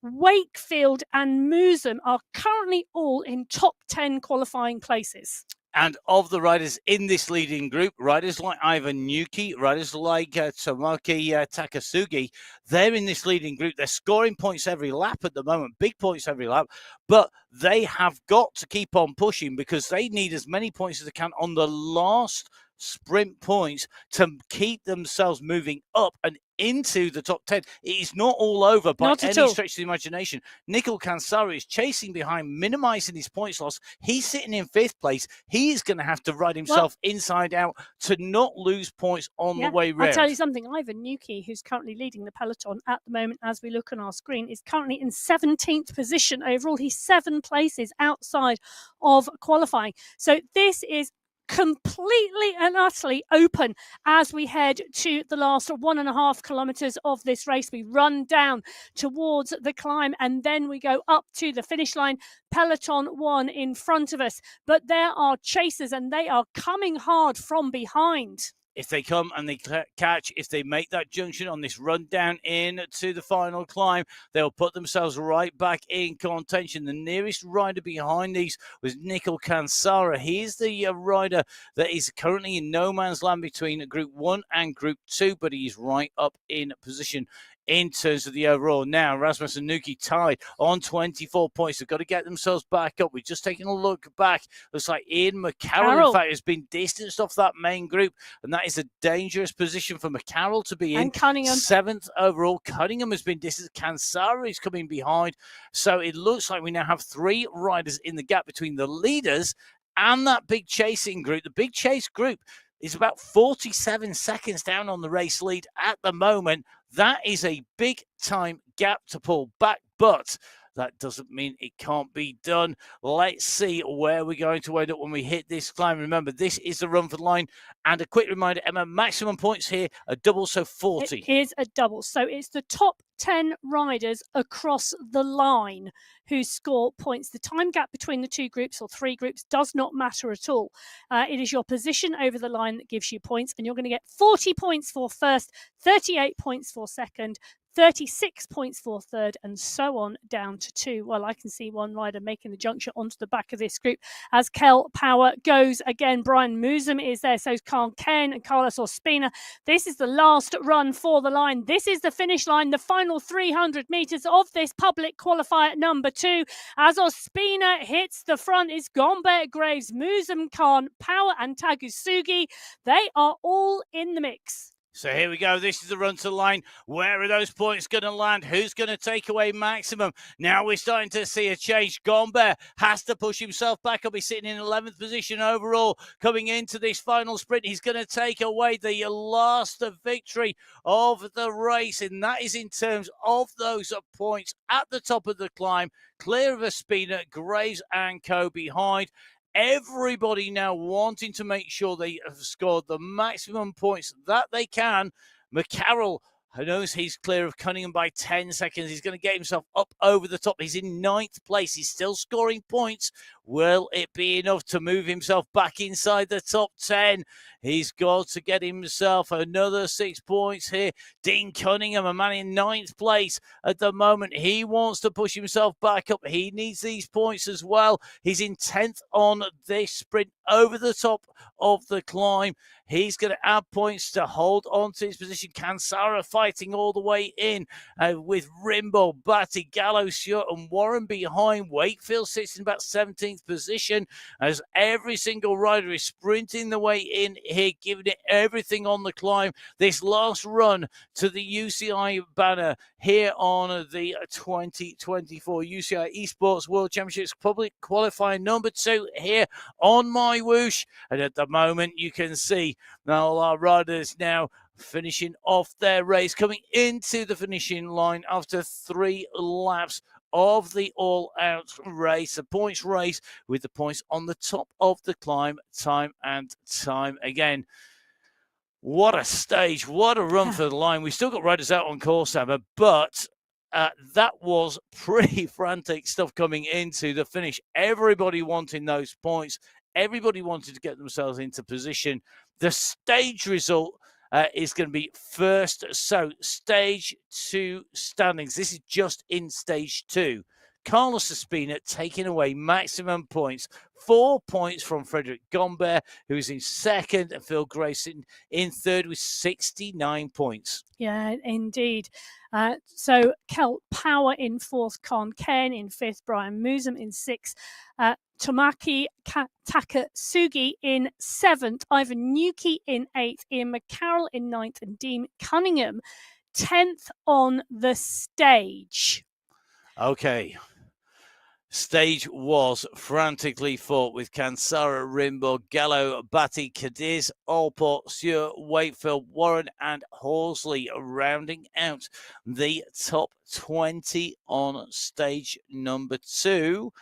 Wakefield and Musum are currently all in top 10 qualifying places. And of the riders in this leading group, riders like Ivan Nuki, riders like Tomoki Takasugi, they're in this leading group. They're scoring points every lap at the moment, big points every lap, but they have got to keep on pushing, because they need as many points as they can on the last sprint points to keep themselves moving up and into the top 10. It is not all over by any stretch of the imagination. Nicol Cansara is chasing behind, minimizing his points loss. He's sitting in 5th place. He is going to have to ride himself inside out to not lose points on the way round. I'll tell you something, Ivan Nuki, who's currently leading the peloton at the moment as we look on our screen, is currently in 17th position overall. He's 7 places outside of qualifying. So this is completely and utterly open as we head to the last 1.5 kilometers of this race. We run down towards the climb and then we go up to the finish line. Peloton 1 in front of us, but there are chasers and they are coming hard from behind. if they come and they catch, if they make that junction on this run down in to the final climb, they'll put themselves right back in contention. The nearest rider behind these was Nicol Cansara. He is the rider that is currently in no man's land between Group 1 and Group 2, but he's right up in position in terms of the overall. Now, Rasmus and Nuki tied on 24 points. They've got to get themselves back up. We've just taken a look back. Looks like Ian McCarroll, in fact, has been distanced off that main group, and that is a dangerous position for McCarroll to be in. And Cunningham. 7th overall. Cunningham has been distanced. Cansara is coming behind. So it looks like we now have 3 riders in the gap between the leaders and that big chasing group. The big chase group is about 47 seconds down on the race lead at the moment. That is a big time gap to pull back, but that doesn't mean it can't be done. Let's see where we're going to end up when we hit this climb. Remember, this is the run for the line. And a quick reminder, Emma, maximum points here are double, so 40. It is a double. So it's the top 10 riders across the line who score points. The time gap between the 2 groups or 3 groups does not matter at all. It is your position over the line that gives you points, and you're going to get 40 points for first, 38 points for second, 36 points for third, and so on down to 2. Well, I can see one rider making the juncture onto the back of this group as Kel Power goes again. Brian Musum is there, so is Carl Ken and Carlos Ospina. This is the last run for the line. This is the finish line, the final 300 metres of this public qualifier number 2. As Ospina hits the front, it's Gombe, Graves, Musum, Khan, Power and Tagusugi. They are all in the mix. So here we go. This is the run to the line. Where are those points going to land? Who's going to take away maximum? Now we're starting to see a change. Gombe has to push himself back up. He's sitting in 11th position overall. Coming into this final sprint, he's going to take away the last victory of the race. And that is in terms of those points at the top of the climb. Clear of Ospina, Graves and Co behind. Everybody now wanting to make sure they have scored the maximum points that they can. McCarroll knows he's clear of Cunningham by 10 seconds. He's going to get himself up over the top. He's in 9th place. He's still scoring points. Will it be enough to move himself back inside the top 10? He's got to get himself another 6 points here. Dean Cunningham, a man in 9th place at the moment. He wants to push himself back up. He needs these points as well. He's in 10th on this sprint over the top of the climb. He's going to add points to hold on to his position. Cansara fighting all the way in with Rimbo, Batty, Gallo, Stewart and Warren behind. Wakefield sits in about 17th position as every single rider is sprinting the way in here, giving it everything on the climb. This last run to the UCI banner here on the 2024 UCI Esports World Championships Public Qualifier number 2 here on MyWhoosh. And at the moment, you can see now all our riders now finishing off their race, coming into the finishing line after 3 laps of the all-out race, a points race with the points on the top of the climb time and time again. What a stage, what a run for the line. We've still got riders out on course, Emma, but that was pretty frantic stuff coming into the finish. Everybody wanting those points. Everybody wanted to get themselves into position. The stage result is going to be first. So stage 2 standings. This is just in stage 2. Carlos Ospina taking away maximum points. 4 points from Frederick Gombe, who is in second, and Phil Grayson in third with 69 points. Yeah, indeed. So Kel Power in fourth, Con Ken in fifth, Brian Musum in sixth, Tomaki Takasugi in seventh, Ivan Nuki in eighth, Ian McCarroll in ninth, and Dean Cunningham 10th on the stage. Okay. Stage was frantically fought with Cansara, Rimbo, Gallo, Batty, Cadiz, Allport, Stewart, Wakefield, Warren and Horsley rounding out the top 20 on stage number 2,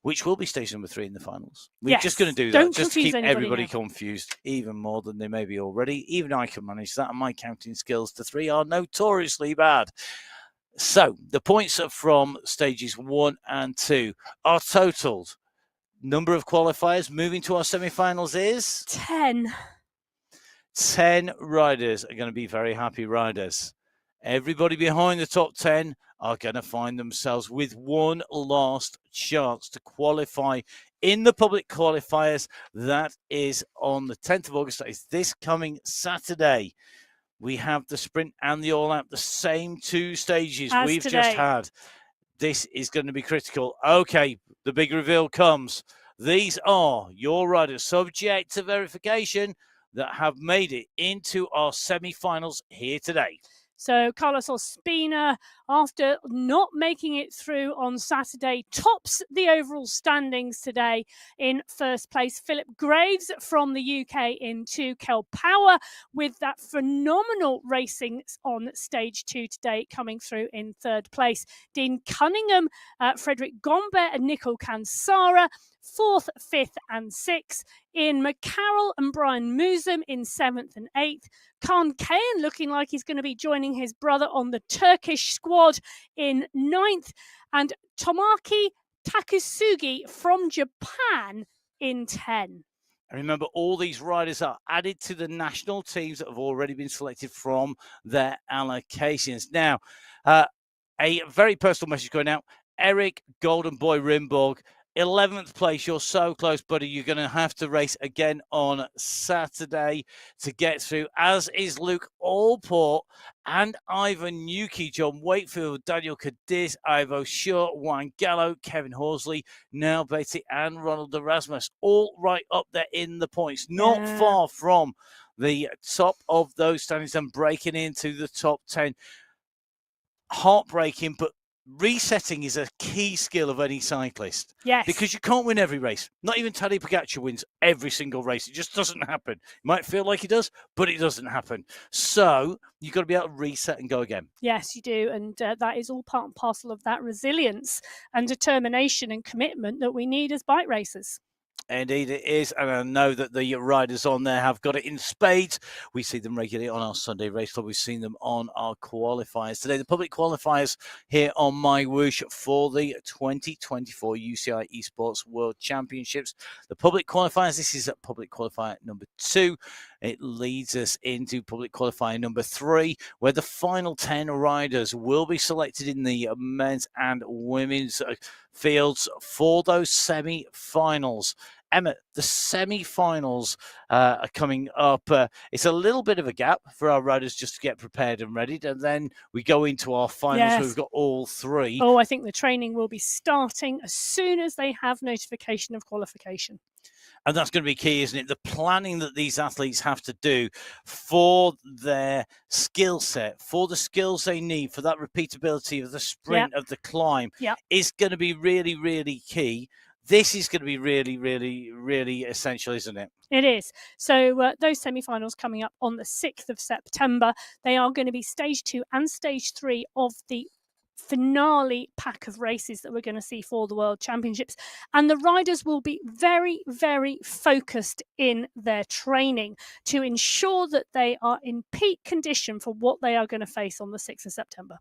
which will be stage number 3 in the finals. We're just going to do that just to keep everybody confused even more than they may be already. Even I can manage that, and my counting skills to 3 are notoriously bad. So the points from stages 1 and 2 are totaled. Number of qualifiers moving to our semi-finals is 10. 10 riders are going to be very happy riders. Everybody behind the top 10 are going to find themselves with one last chance to qualify in the public qualifiers. That is on the 10th of August. That is this coming Saturday. We have the sprint and the all-out, the same 2 stages we've just had. This is going to be critical. Okay, the big reveal comes. These are your riders, subject to verification, that have made it into our semi-finals here today. So Carlos Ospina, after not making it through on Saturday, tops the overall standings today in first place. Philip Graves from the UK in 2. Kel Power with that phenomenal racing on stage 2 today, coming through in 3rd place. Dean Cunningham, Frederick Gombe and Nicole Kansara, 4th, 5th and 6th. Ian McCarroll and Brian Musum in 7th and 8th. Kaan Kayan looking like he's going to be joining his brother on the Turkish squad in 9th. And Tomaki Takasugi from Japan in 10. And remember, all these riders are added to the national teams that have already been selected from their allocations. Now, a very personal message going out. Eric Golden Boy Rimborg, 11th place. You're so close, buddy. You're going to have to race again on Saturday to get through, as is Luke Allport and Ivan Nuki, John Wakefield, Daniel Cadiz, Ivo Short, Juan Gallo, Kevin Horsley, Niall Beatty, and Ronald Erasmus, all right up there in the points, not far from the top of those standings and breaking into the top 10. Heartbreaking, but resetting is a key skill of any cyclist. Yes. Because you can't win every race. Not even Tadej Pogacar wins every single race. It just doesn't happen. It might feel like it does, but it doesn't happen. So you've got to be able to reset and go again. Yes, you do. And that is all part and parcel of that resilience and determination and commitment that we need as bike racers. Indeed it is, and I know that the riders on there have got it in spades. We see them regularly on our Sunday Race Club. We've seen them on our qualifiers. Today, the public qualifiers here on MyWhoosh for the 2024 UCI Esports World Championships. The public qualifiers, this is public qualifier number 2. It leads us into public qualifier number 3, where the final 10 riders will be selected in the men's and women's fields for those semi-finals. Emma, the semi-finals are coming up. It's a little bit of a gap for our riders just to get prepared and ready, and then we go into our finals. Yes. Where we've got all 3. Oh, I think the training will be starting as soon as they have notification of qualification. And that's going to be key, isn't it? The planning that these athletes have to do for their skill set, for the skills they need, for that repeatability of the sprint, of the climb, is going to be really, really key. This is going to be really, really, really essential, isn't it? It is. So those semi-finals coming up on the 6th of September. They are going to be stage 2 and stage 3 of the finale pack of races that we're going to see for the World Championships. And the riders will be very, very focused in their training to ensure that they are in peak condition for what they are going to face on the 6th of September.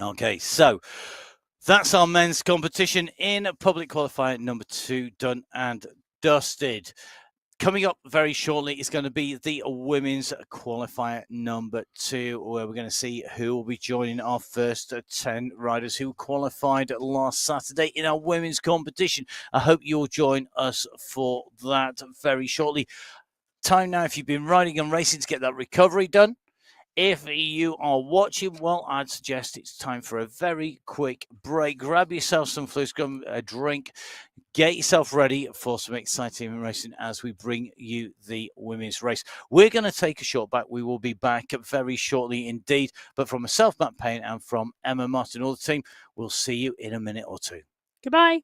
Okay, so that's our men's competition in public qualifier number 2, done and dusted. Coming up very shortly is going to be the women's qualifier number 2, where we're going to see who will be joining our first 10 riders who qualified last Saturday in our women's competition. I hope you'll join us for that very shortly. Time now, if you've been riding and racing, to get that recovery done. If you are watching, well, I'd suggest it's time for a very quick break. Grab yourself some fluids, grab a drink, get yourself ready for some exciting racing as we bring you the women's race. We're going to take a short break. We will be back very shortly indeed. But from myself, Matt Payne, and from Emma Martin, all the team, we'll see you in a minute or two. Goodbye.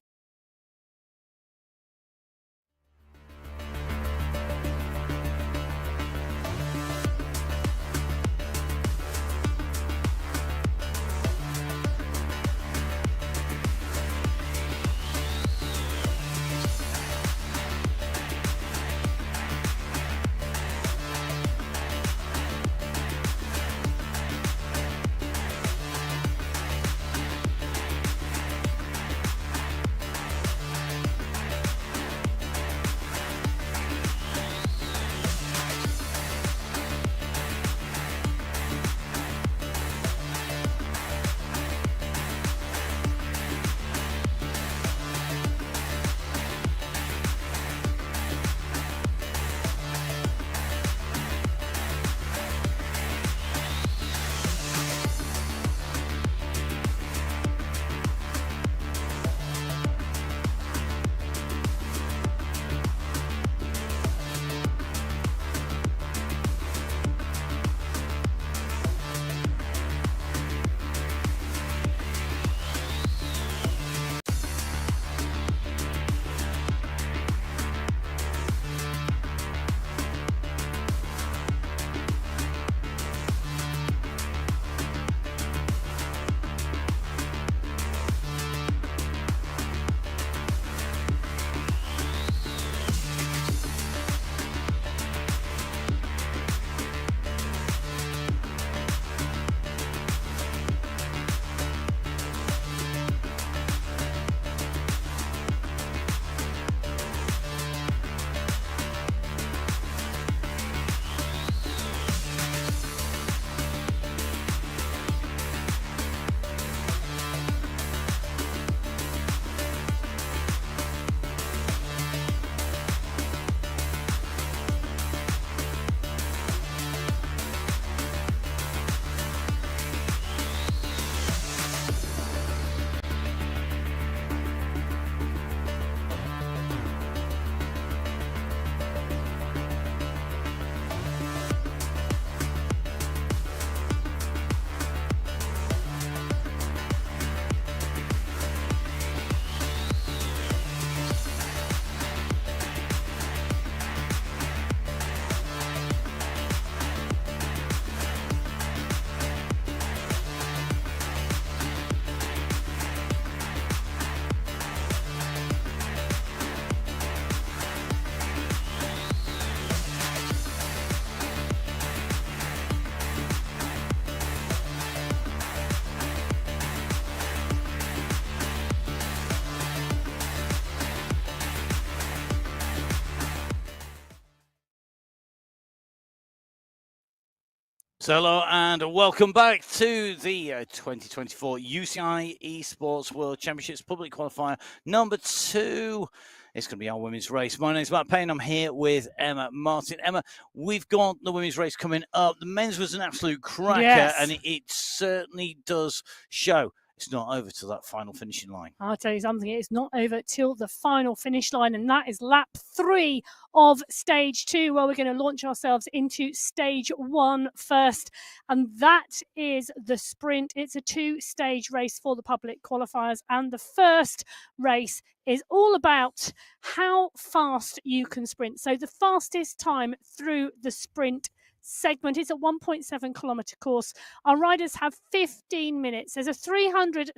So hello and welcome back to the 2024 UCI Esports World Championships Public Qualifier number 2. It's going to be our women's race. My name is Matt Payne. I'm here with Emma Martin. Emma, we've got the women's race coming up. The men's was an absolute cracker, and it certainly does show. It's not over till that final finishing line. I'll tell you something, it's not over till the final finish line, and that is lap 3 of stage 2, where we're going to launch ourselves into stage 1 first, and that is the sprint. It's a 2-stage race for the public qualifiers, and the first race is all about how fast you can sprint. So the fastest time through the sprint segment. It's a 1.7 kilometre course. Our riders have 15 minutes. There's a 300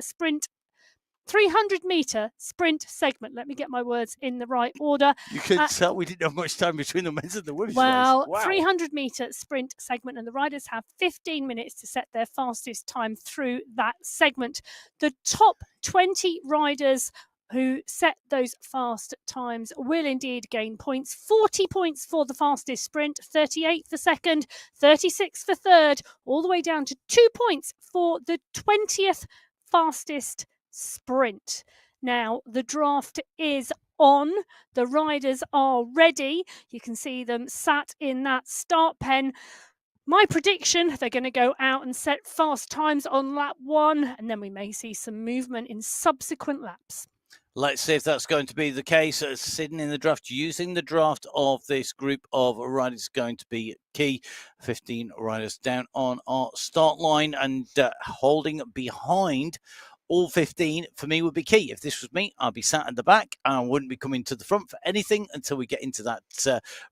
metre sprint segment. Let me get my words in the right order. You could tell we didn't have much time between the men's and the women's race. Wow. 300 metre sprint segment, and the riders have 15 minutes to set their fastest time through that segment. The top 20 riders who set those fast times will indeed gain points. 40 points for the fastest sprint, 38 for second, 36 for third, all the way down to 2 points for the 20th fastest sprint. Now, the draft is on. The riders are ready. You can see them sat in that start pen. My prediction, they're going to go out and set fast times on lap 1, and then we may see some movement in subsequent laps. Let's see if that's going to be the case. Sitting in the draft, using the draft of this group of riders is going to be key. 15 riders down on our start line, and holding behind all 15 for me would be key. If this was me, I'd be sat at the back. I wouldn't be coming to the front for anything until we get into that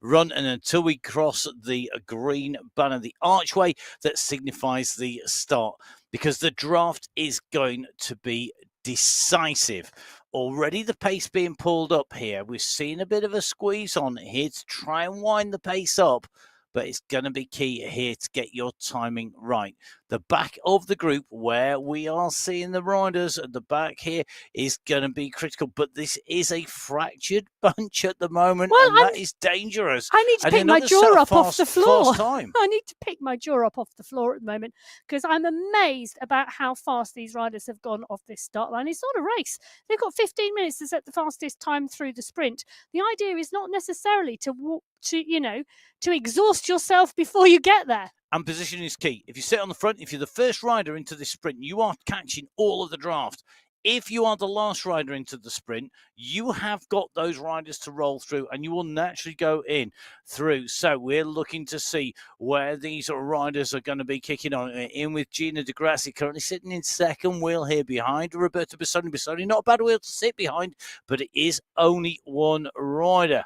run, and until we cross the green banner, the archway that signifies the start, because the draft is going to be decisive. Already the pace being pulled up here. We're seeing a bit of a squeeze on here to try and wind the pace up, but it's going to be key here to get your timing right. The back of the group, where we are seeing the riders at the back here, is going to be critical, but this is a fractured bunch at the moment, and that is dangerous. I need to pick my jaw up off the floor. I need to pick my jaw up off the floor at the moment, because I'm amazed about how fast these riders have gone off this start line. It's not a race. They've got 15 minutes to set the fastest time through the sprint. The idea is not necessarily to walk, to exhaust yourself before you get there. And position is key. If you sit on the front, if you're the first rider into this sprint, you are catching all of the draft. If you are the last rider into the sprint, you have got those riders to roll through, and you will naturally go in through. So we're looking to see where these riders are going to be kicking on. In with Gina Di Grassi, currently sitting in second wheel here behind Roberta Bassoni. Bassoni, not a bad wheel to sit behind, but it is only one rider.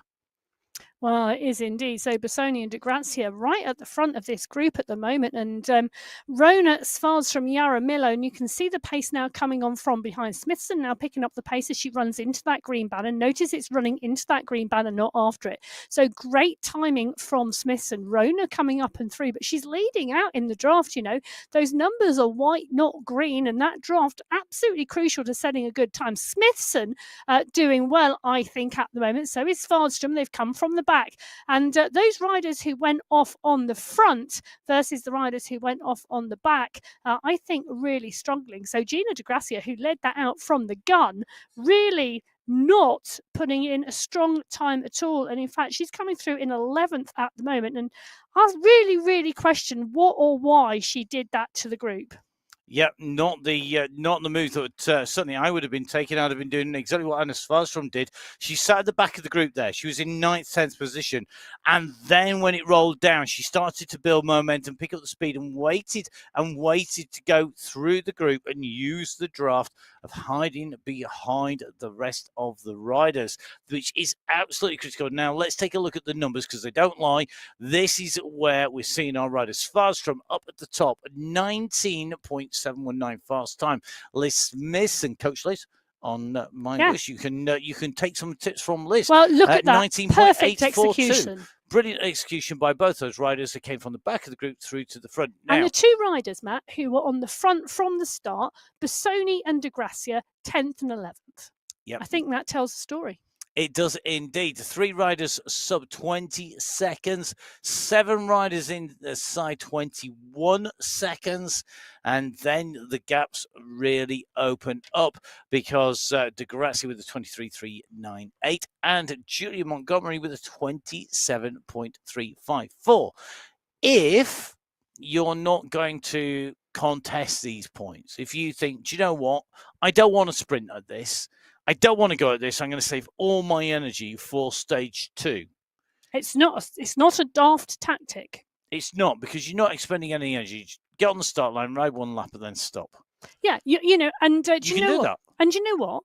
Well, it is indeed. So Bassoni and Di Grassi right at the front of this group at the moment, and Rona Svarström, Jaramillo, and you can see the pace now coming on from behind. Smithson now picking up the pace as she runs into that green banner. Notice it's running into that green banner, not after it. So great timing from Smithson. Rona coming up and through, but she's leading out in the draft, you know. Those numbers are white, not green, and that draft absolutely crucial to setting a good time. Smithson doing well, I think, at the moment. So is Svarström. They've come from the back, and those riders who went off on the front versus the riders who went off on the back, I think really struggling. So Gina Di Grassi, who led that out from the gun, really not putting in a strong time at all, and in fact she's coming through in 11th at the moment, and I really question what or why she did that to the group. Yeah, not the move that certainly I would have been taking. I'd have been doing exactly what Anna Svarström did. She sat at the back of the group there. She was in 9th, 10th position. And then when it rolled down, she started to build momentum, pick up the speed, and waited to go through the group and use the draft of hiding behind the rest of the riders, which is absolutely critical. Now, let's take a look at the numbers, because they don't lie. This is where we're seeing our riders. Svarström up at the top, 19.719 fast time. Liz Smith and Coach Liz on MyWhoosh. You can take some tips from Liz. Well, look at that. Perfect execution. Brilliant execution by both those riders that came from the back of the group through to the front. Now, and the two riders, Matt, who were on the front from the start, Bassoni and Di Grassi, 10th and 11th. Yep. I think that tells the story. It does indeed. 3 riders sub 20 seconds, 7 riders in the side 21 seconds, and then the gaps really open up because Di Grazia with a 23.398 and Julia Montgomery with a 27.354. If you're not going to contest these points, if you think, do you know what, I don't want to sprint at this, I don't want to go at this, I'm going to save all my energy for stage 2. It's not a daft tactic. It's not, because you're not expending any energy. Just get on the start line, ride 1 lap, and then stop. Yeah, you know, and you can do what? that. And you know what?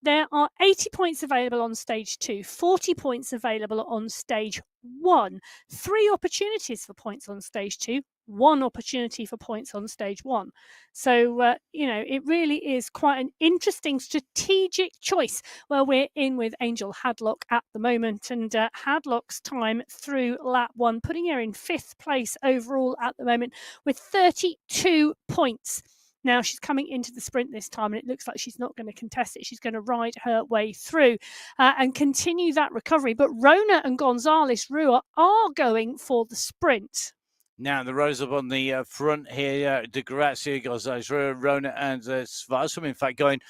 There are 80 points available on stage 2, 40 points available on stage 1, 3 opportunities for points on stage 2, 1 opportunity for points on stage 1. So, you know, it really is quite an interesting strategic choice. Well, we're in with Angel Hadlock at the moment, and Hadlock's time through lap 1, putting her in 5th place overall at the moment with 32 points. Now she's coming into the sprint this time, and it looks like she's not going to contest it. She's going to ride her way through and continue that recovery. But Rona and Gonzalez Rua are going for the sprint. Now the rows up on the front here, Di Grazia, Gonzalez, Rona and Svarsum, in fact, going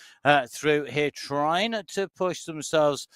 through here, trying to push themselves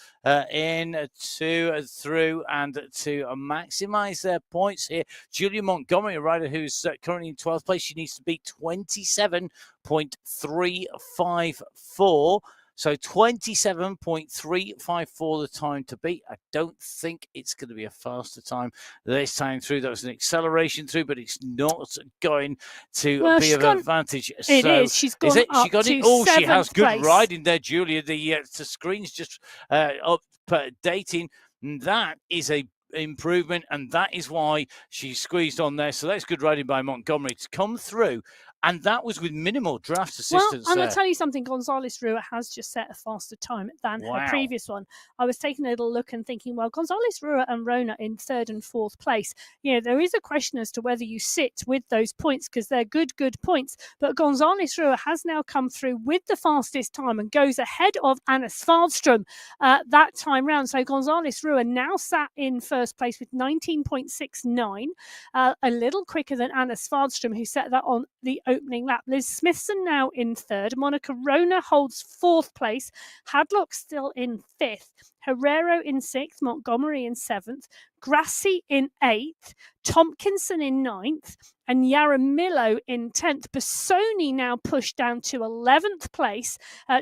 in through and to maximise their points here. Julia Montgomery, a rider who's currently in 12th place, she needs to beat 27.354. So 27.354 the time to beat. I don't think it's going to be a faster time this time through. That was an acceleration through, but it's not going to be of advantage. It is. She's gone up she got to it? Oh, she has good place. riding there, Julia. The screen's just updating. That is a improvement, and that is why she squeezed on there. So that's good riding by Montgomery to come through. And that was with minimal draft assistance. Well, and I'll tell you something, Gonzalez Rua has just set a faster time than her previous one. I was taking a little look and thinking, well, Gonzalez Rua and Rona in 3rd and 4th place. You know, there is a question as to whether you sit with those points because they're good points. But Gonzalez Rua has now come through with the fastest time and goes ahead of Anna Svalstrom that time round. So Gonzalez Rua now sat in 1st place with 19.69, a little quicker than Anna Svalstrom, who set that on the opening lap. Liz Smithson now in 3rd. Monica Rona holds 4th place. Hadlock still in 5th. Herrero in 6th. Montgomery in 7th. Grassi in 8th. Tompkinson in 9th. And Yaramillo in 10th. Bassoni now pushed down to 11th place.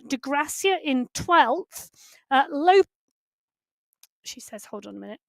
De Gracia in 12th. She says, hold on a minute.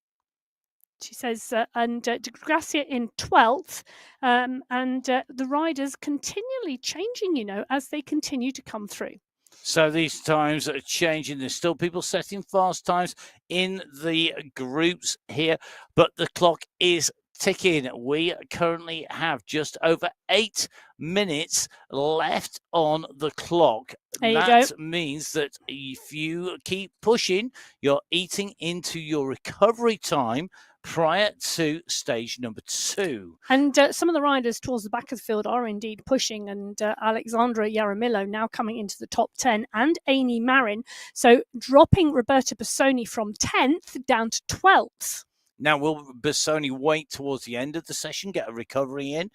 She says, and De Gracia in 12th, and the riders continually changing, you know, as they continue to come through. So these times are changing. There's still people setting fast times in the groups here, but the clock is ticking. We currently have just over 8 minutes left on the clock. That means that if you keep pushing, you're eating into your recovery time prior to stage number 2. And some of the riders towards the back of the field are indeed pushing, and Alexandra Yaramillo now coming into the top 10, and Amy Marin, so dropping Roberta Bassoni from 10th down to 12th. Now, will Bassoni wait towards the end of the session, get a recovery in?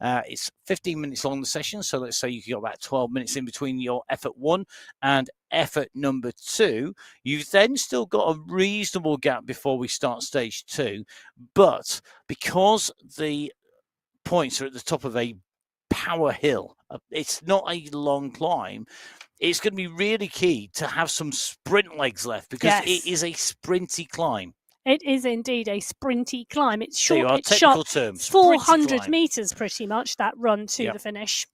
It's 15 minutes long, the session, so let's say you've got about 12 minutes in between your effort 1 and effort number 2. You've then still got a reasonable gap before we start stage 2, but because the points are at the top of a power hill, it's not a long climb, it's going to be really key to have some sprint legs left, because it is a sprinty climb. It is indeed a sprinty climb. It's short. It's short. 400 metres pretty much, that run to the finish.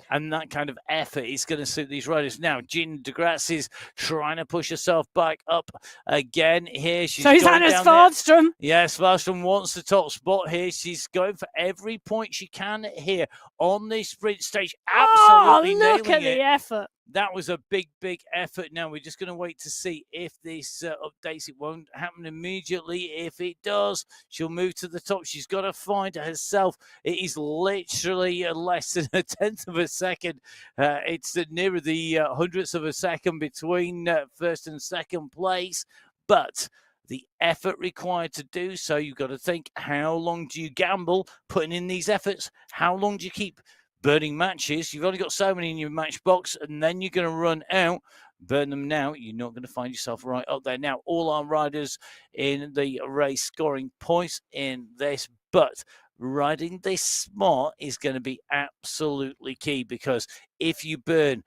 And that kind of effort is going to suit these riders. Now, Jean de Grasse is trying to push herself back up again here. So is Anna Svalstrom. Yes, Svalstrom wants the top spot here. She's going for every point she can here on this sprint stage. Absolutely nailing it. Look at the effort. That was a big, big effort. Now we're just going to wait to see if this updates. It won't happen immediately. If it does, she'll move to the top. She's got to find herself. It is literally less than a tenth of a second. It's nearer the hundredths of a second between first and second place. But the effort required to do so, you've got to think, how long do you gamble putting in these efforts? How long do you keep burning matches? You've only got so many in your match box, and then you're going to run out. Burn them now. You're not going to find yourself right up there. Now, all our riders in the race scoring points in this, but riding this smart is going to be absolutely key, because if you burn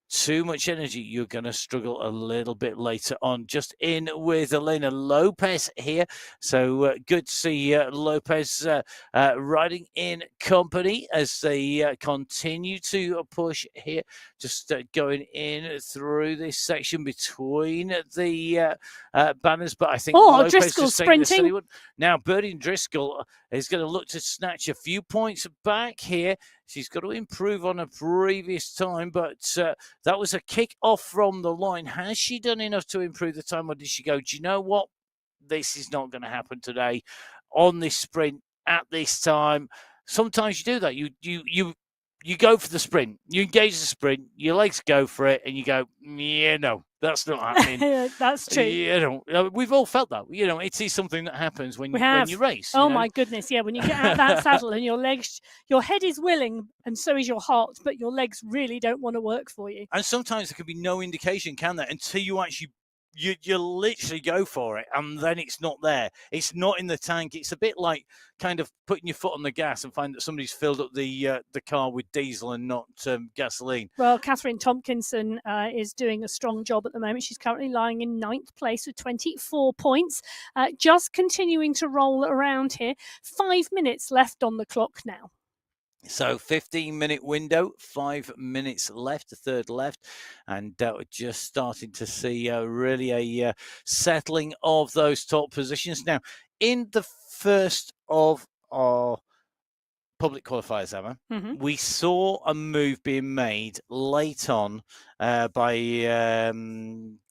too much energy, you're going to struggle a little bit later on. Just in with Elena Lopez here. So good to see Lopez riding in company as they continue to push here. Just going in through this section between the banners. But I think Lopez Driscoll just sprinting. Now, Birdie Driscoll is going to look to snatch a few points back here. She's got to improve on her previous time, but that was a kick off from the line. Has she done enough to improve the time, or did she go, do you know what? This is not going to happen today on this sprint at this time. Sometimes you do that. You go for the sprint. You engage the sprint. Your legs go for it, and you go, yeah, no, that's not happening. That's true. You know, we've all felt that. You know, it is something that happens when you race. Oh my goodness, yeah. When you get out of that saddle and your head is willing, and so is your heart, but your legs really don't want to work for you. And sometimes there can be no indication, can there, until you actually. You literally go for it, and then it's not there. It's not in the tank. It's a bit like kind of putting your foot on the gas and find that somebody's filled up the car with diesel and not gasoline. Well, Catherine Tompkinson is doing a strong job at the moment. She's currently lying in 9th place with 24 points. Just continuing to roll around here. 5 minutes left on the clock now. So 15-minute window, 5 minutes left, a third left, and we're just starting to see really a settling of those top positions. Now, in the first of our public qualifiers, Emma, we saw a move being made late on by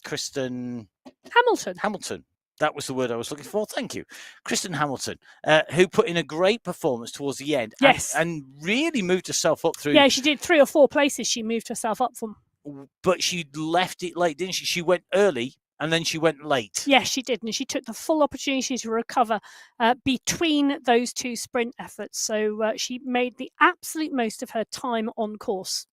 Kristen Hamilton. That was the word I was looking for. Thank you. Kristen Hamilton, who put in a great performance towards the end. Yes. And really moved herself up through. Yeah, she did 3 or 4 places she moved herself up from. But she left it late, didn't she? She went early and then she went late. Yes, she did. And she took the full opportunity to recover between those 2 sprint efforts. So she made the absolute most of her time on course.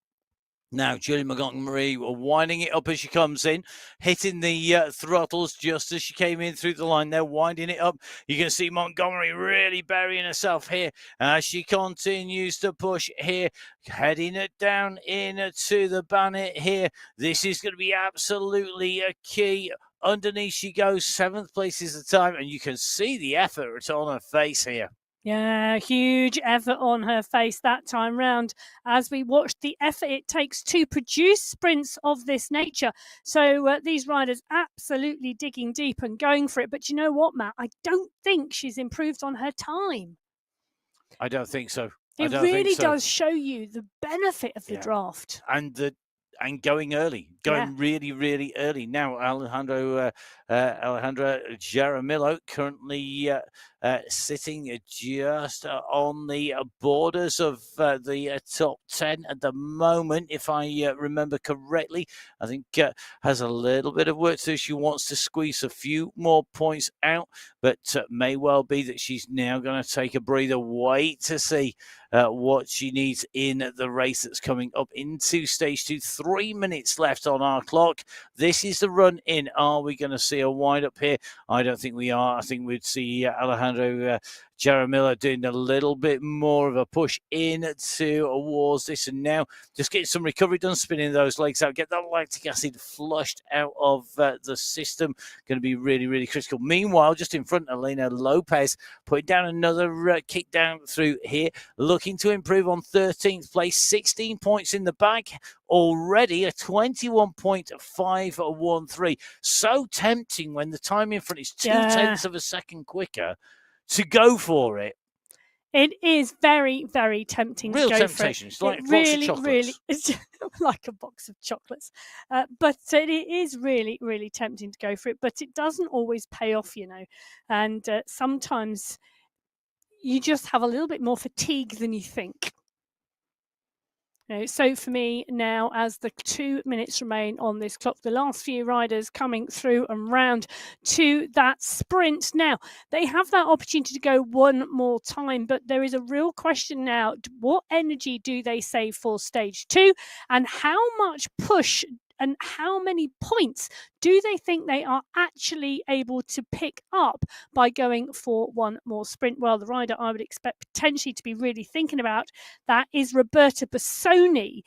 Now, Julie Montgomery winding it up as she comes in, hitting the throttles just as she came in through the line. They're winding it up. You can see Montgomery really burying herself here as she continues to push here, heading it down into the banner here. This is going to be absolutely a key. Underneath she goes, 7th place is the time, and you can see the effort on her face here. Yeah, huge effort on her face that time round as we watched the effort it takes to produce sprints of this nature. So these riders absolutely digging deep and going for it. But you know what, Matt? I don't think she's improved on her time. I don't think so. It really does show you the benefit of the draft. And going early, really, really early. Now, Alejandra Jaramillo currently sitting just on the borders of the top 10 at the moment, if I remember correctly. I think has a little bit of work to do. She wants to squeeze a few more points out, but may well be that she's now going to take a breather, wait to see what she needs in the race that's coming up into stage 2. 3 minutes left on our clock. This is the run in. Are we going to see a wind up here? I don't think we are. I think we'd see Alejandro Jaramillo doing a little bit more of a push in towards this, and now just getting some recovery done, spinning those legs out, get that lactic acid flushed out of the system. Going to be really, really critical. Meanwhile, just in front, Elena Lopez putting down another kick down through here, looking to improve on 13th place, 16 points in the bag already, a 21.513. So tempting when the time in front is 0.2 of a second quicker to go for it. It is very, very tempting Real to go temptation. for it. It's like it a box of really, chocolates. really is like a box of chocolates. But it is really, really tempting to go for it. But it doesn't always pay off, and sometimes you just have a little bit more fatigue than you think. So for me now, as the 2 minutes remain on this clock, the last few riders coming through and round to that sprint. Now, they have that opportunity to go one more time, but there is a real question now. What energy do they save for stage 2? And how much push and how many points do they think they are actually able to pick up by going for one more sprint? Well, the rider I would expect potentially to be really thinking about that is Roberta Bassoni,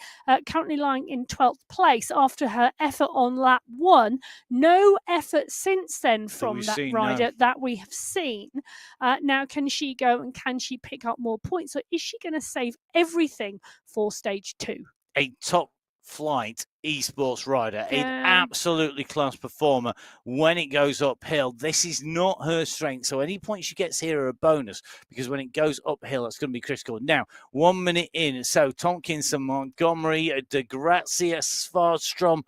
currently lying in 12th place after her effort on lap 1. No effort since then from that rider that we have seen. Now, can she go and can she pick up more points, or is she going to save everything for stage 2? A top flight esports rider, an absolutely class performer when it goes uphill. This is not her strength, so any points she gets here are a bonus, because when it goes uphill, it's going to be critical. Now, 1 minute in, so Tompkinson, Montgomery, De Grazia, Svarstrom,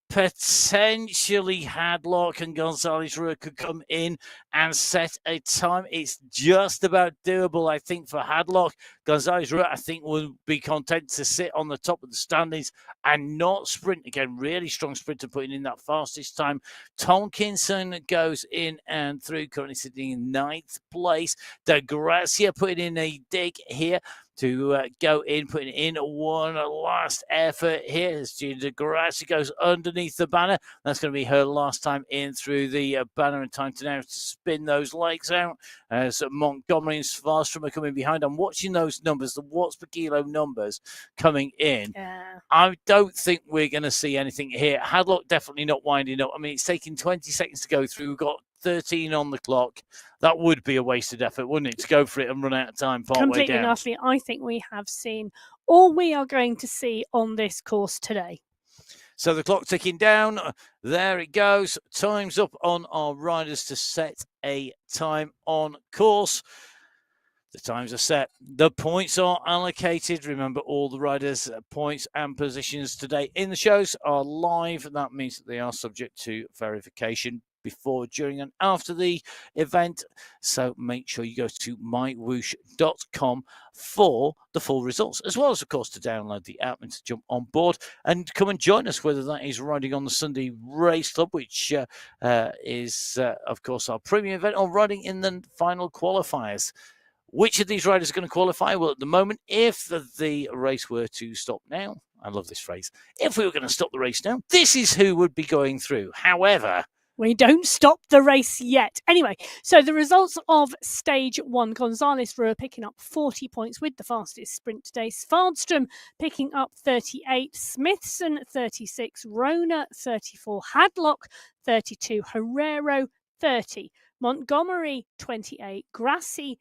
potentially Hadlock and Gonzalez Rua could come in and set a time. It's just about doable, I think, for Hadlock. Gonzalez Rua, I think, will be content to sit on the top of the standings and not sprint again. Really strong sprinter putting in that fastest time. Tompkinson goes in and through, currently sitting in 9th place. De Grazia putting in a dig here to go in, putting in one last effort here as De Grazia goes underneath the banner. That's going to be her last time in through the banner, and time to now to spin those legs out as Montgomery and Svarstrom are coming behind. I'm watching those numbers, the watts per kilo numbers coming in. Yeah. I don't think we're going to see anything here. Hadlock definitely not winding up. I mean, it's taking 20 seconds to go through. We've got 13 on the clock. That would be a wasted effort, wouldn't it, to go for it and run out of time part way down? Completely and utterly. I think we have seen all we are going to see on this course today. So the clock ticking down. There it goes. Time's up on our riders to set a time on course. The times are set. The points are allocated. Remember, all the riders' points and positions today in the shows are live. That means that they are subject to verification before, during, and after the event. So make sure you go to MyWhoosh.com for the full results, as well as, of course, to download the app and to jump on board and come and join us, whether that is riding on the Sunday Race Club, which is, of course, our premium event, or riding in the final qualifiers. Which of these riders are going to qualify? Well, at the moment, if the race were to stop now, I love this phrase, if we were going to stop the race now, this is who would be going through. However, we don't stop the race yet. Anyway, so the results of stage 1, Gonzalez Rua picking up 40 points with the fastest sprint today. Svarstrom picking up 38, Smithson 36, Rona 34, Hadlock 32, Herrero 30, Montgomery 28, Grassi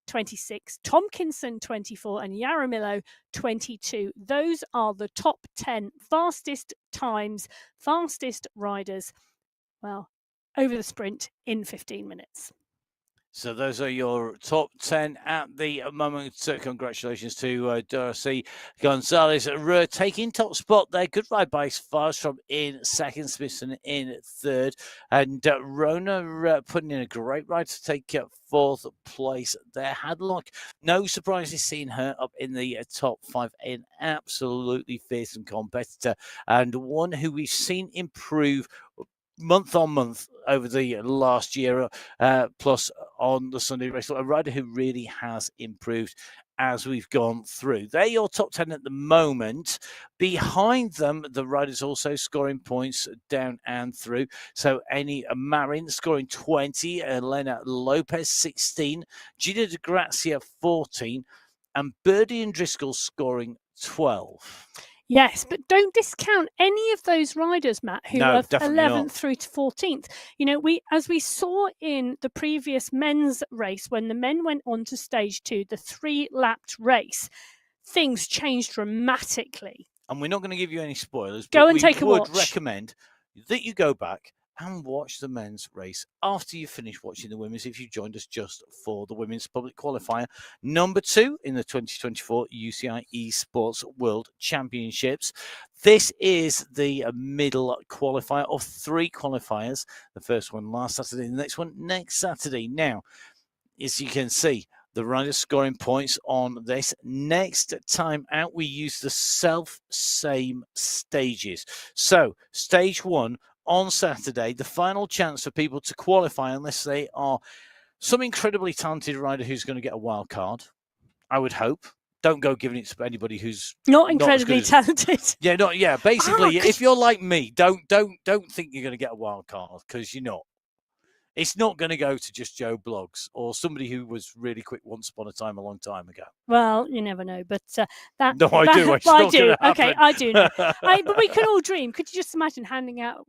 26, Tompkinson 24, and Yaramillo 22. Those are the top 10 fastest times, fastest riders, well, over the sprint in 15 minutes. So those are your top 10 at the moment. So congratulations to Darcy Gonzalez Rua taking top spot there. Good ride by Svarstrom in second, Smithson in third, and Rona putting in a great ride to take fourth place there. Hadlock, no surprises seeing her up in the top 5, an absolutely fearsome competitor, and one who we've seen improve month on month over the last year, plus on the Sunday race. A rider who really has improved as we've gone through. They're your top 10 at the moment. Behind them, the riders also scoring points down and through. So Annie Marin scoring 20, Elena Lopez 16, Gina De Grazia 14, and Birdie and Driscoll scoring 12. Yes, but don't discount any of those riders, Matt, who are 11th through to 14th. You know, as we saw in the previous men's race, when the men went on to stage 2, the 3-lapped race, things changed dramatically. And we're not going to give you any spoilers. Go and take a watch. We would recommend that you go back and watch the men's race after you finish watching the women's if you joined us just for the women's public qualifier number 2 in the 2024 UCI Esports World Championships. This is the middle qualifier of 3 qualifiers. The first one last Saturday, the next one next Saturday. Now, as you can see, the riders scoring points on this. Next time out, we use the same stages. So, stage 1 on Saturday, the final chance for people to qualify, unless they are some incredibly talented rider who's going to get a wild card, I would hope. Don't go giving it to anybody who's not incredibly talented. Yeah. Basically, if you're like me, don't think you're going to get a wild card, because you're not. It's not going to go to just Joe Bloggs or somebody who was really quick once upon a time, a long time ago. Well, you never know, but that. No, I do. I do. Okay, I do know. But we can all dream. Could you just imagine handing out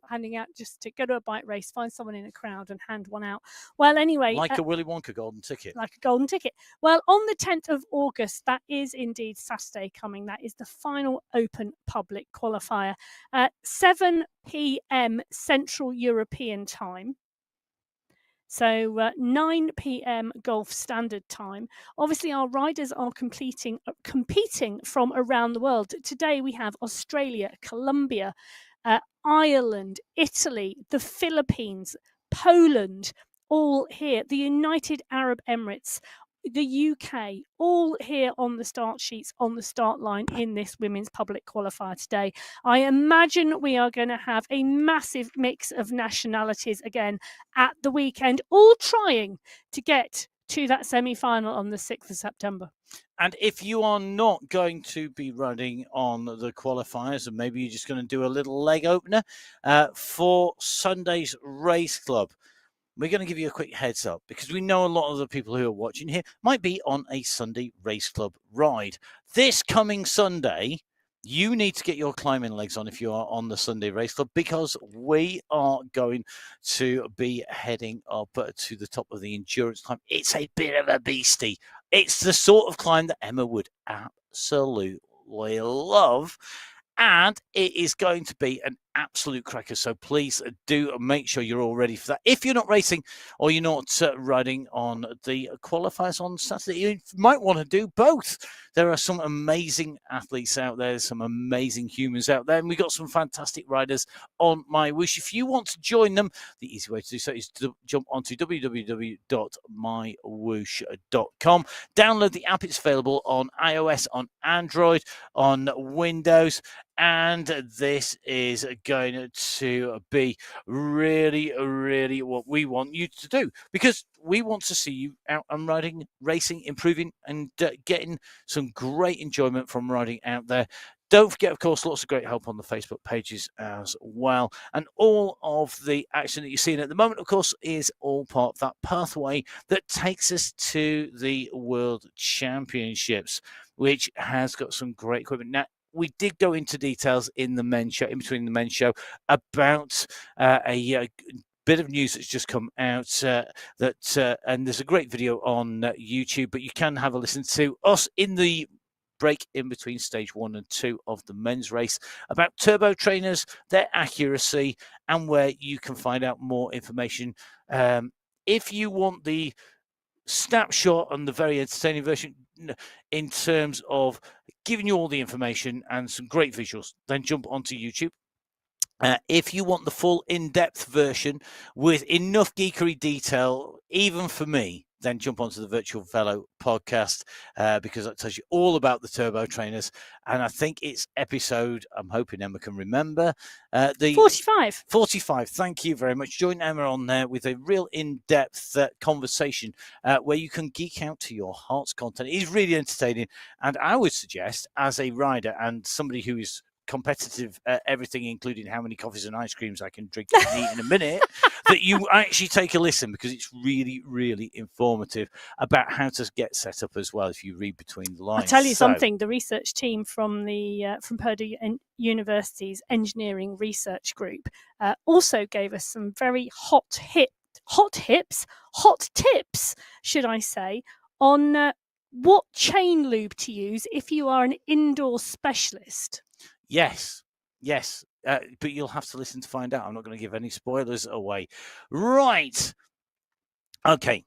just to go to a bike race, find someone in a crowd, and hand one out? Well, anyway, like a Willy Wonka golden ticket. Like a golden ticket. Well, on the 10th of August, that is indeed Saturday coming. That is the final open public qualifier, 7 p.m. Central European time. So 9 p.m. Gulf Standard Time. Obviously, our riders are competing from around the world. Today, we have Australia, Colombia, Ireland, Italy, the Philippines, Poland, all here. The United Arab Emirates, the UK, all here on the start sheets, on the start line in this women's public qualifier today. I imagine we are going to have a massive mix of nationalities again at the weekend, all trying to get to that semi-final on the 6th of September. And if you are not going to be running on the qualifiers, and maybe you're just going to do a little leg opener for Sunday's Race Club, we're going to give you a quick heads up, because we know a lot of the people who are watching here might be on a Sunday Race Club ride. This coming Sunday, you need to get your climbing legs on if you are on the Sunday Race Club, because we are going to be heading up to the top of the endurance climb. It's a bit of a beastie. It's the sort of climb that Emma would absolutely love. And it is going to be an absolute cracker. So please do make sure you're all ready for that. If you're not racing or you're not riding on the qualifiers on Saturday, you might want to do both. There are some amazing athletes out there, some amazing humans out there, and we've got some fantastic riders on MyWhoosh. If you want to join them, the easy way to do so is to jump onto www.mywhoosh.com. Download the app. It's available on iOS, on Android, on Windows. And this is going to be really, really what we want you to do, because we want to see you out and riding, racing, improving, and getting some great enjoyment from riding out there. Don't forget, of course, lots of great help on the Facebook pages as well. And all of the action that you're seeing at the moment, of course, is all part of that pathway that takes us to the World Championships, which has got some great equipment. Now, we did go into details in the men's show, in between the men's show, about a bit of news that's just come out and there's a great video on YouTube, but you can have a listen to us in the break in between stage 1 and 2 of the men's race about turbo trainers, their accuracy, and where you can find out more information. If you want the snapshot and the very entertaining version in terms of giving you all the information and some great visuals, then jump onto YouTube. If you want the full in-depth version with enough geekery detail, even for me, then jump onto the Virtual Velo podcast because that tells you all about the turbo trainers. And I think it's episode, I'm hoping Emma can remember. The 45. 45. Thank you very much. Join Emma on there with a real in-depth conversation where you can geek out to your heart's content. It is really entertaining. And I would suggest, as a rider and somebody who is competitive everything, including how many coffees and ice creams I can drink and eat in a minute, that you actually take a listen, because it's really, really informative about how to get set up as well if you read between the lines. I'll tell you something, the research team from from Purdue University's engineering research group also gave us some very hot tips, should I say, on what chain lube to use if you are an indoor specialist. Yes, Yes, but you'll have to listen to find out. I'm not going to give any spoilers away. Right. Okay.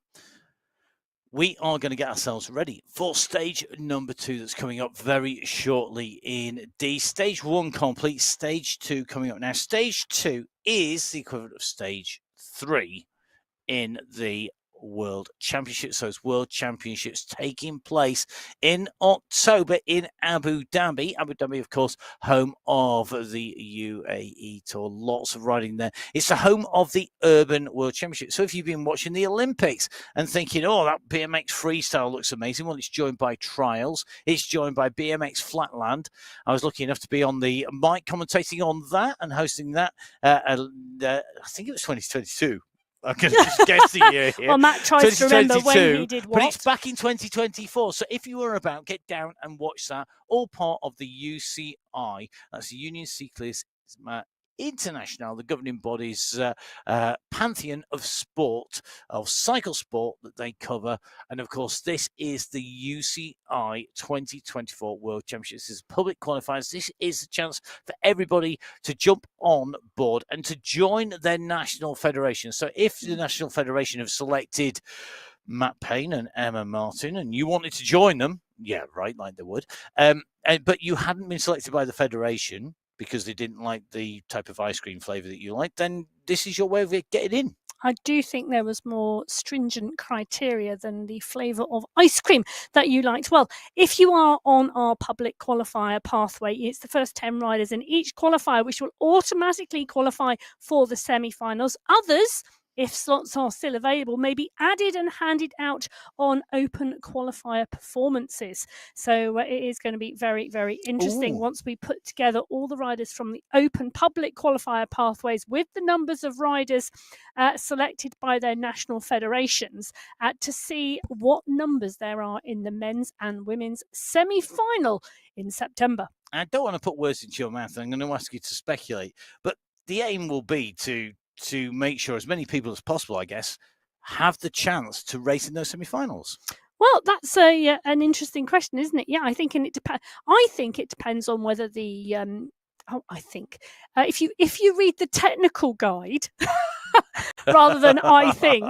We are going to get ourselves ready for stage number 2 that's coming up very shortly indeed. Stage 1 complete, stage 2 coming up now. Stage 2 is the equivalent of stage 3 in the World Championships. So it's World Championships taking place in October in Abu Dhabi. Abu Dhabi, of course, home of the UAE Tour. Lots of riding there. It's the home of the Urban World Championship. So if you've been watching the Olympics and thinking, oh, that BMX freestyle looks amazing, well, it's joined by trials. It's joined by BMX Flatland. I was lucky enough to be on the mic commentating on that and hosting that. I think it was 2022. I can just guess the year here. Well, Matt tries to remember when he did what. But it's back in 2024. So if you were about, get down and watch that. All part of the UCI. That's the Union Cyclists International, the governing body's pantheon of sport, of cycle sport that they cover. And of course, this is the UCI 2024 World Championships. This is public qualifiers. This is a chance for everybody to jump on board and to join their national federation. So if the national federation have selected Matt Payne and Emma Martin, and you wanted to join them, yeah, right, like they would, but you hadn't been selected by the federation because they didn't like the type of ice cream flavour that you like, then this is your way of getting in. I do think there was more stringent criteria than the flavour of ice cream that you liked. Well, if you are on our public qualifier pathway, it's the first 10 riders in each qualifier which will automatically qualify for the semi-finals. Others, if slots are still available, may be added and handed out on open qualifier performances. So it is going to be very, very interesting once we put together all the riders from the open public qualifier pathways with the numbers of riders selected by their national federations to see what numbers there are in the men's and women's semi-final in September. I don't want to put words into your mouth. I'm going to ask you to speculate, but the aim will be to make sure as many people as possible, I guess, have the chance to race in those semi-finals. Well, that's an interesting question, isn't it? Yeah, I think it depends on whether the if you read the technical guide rather than I think,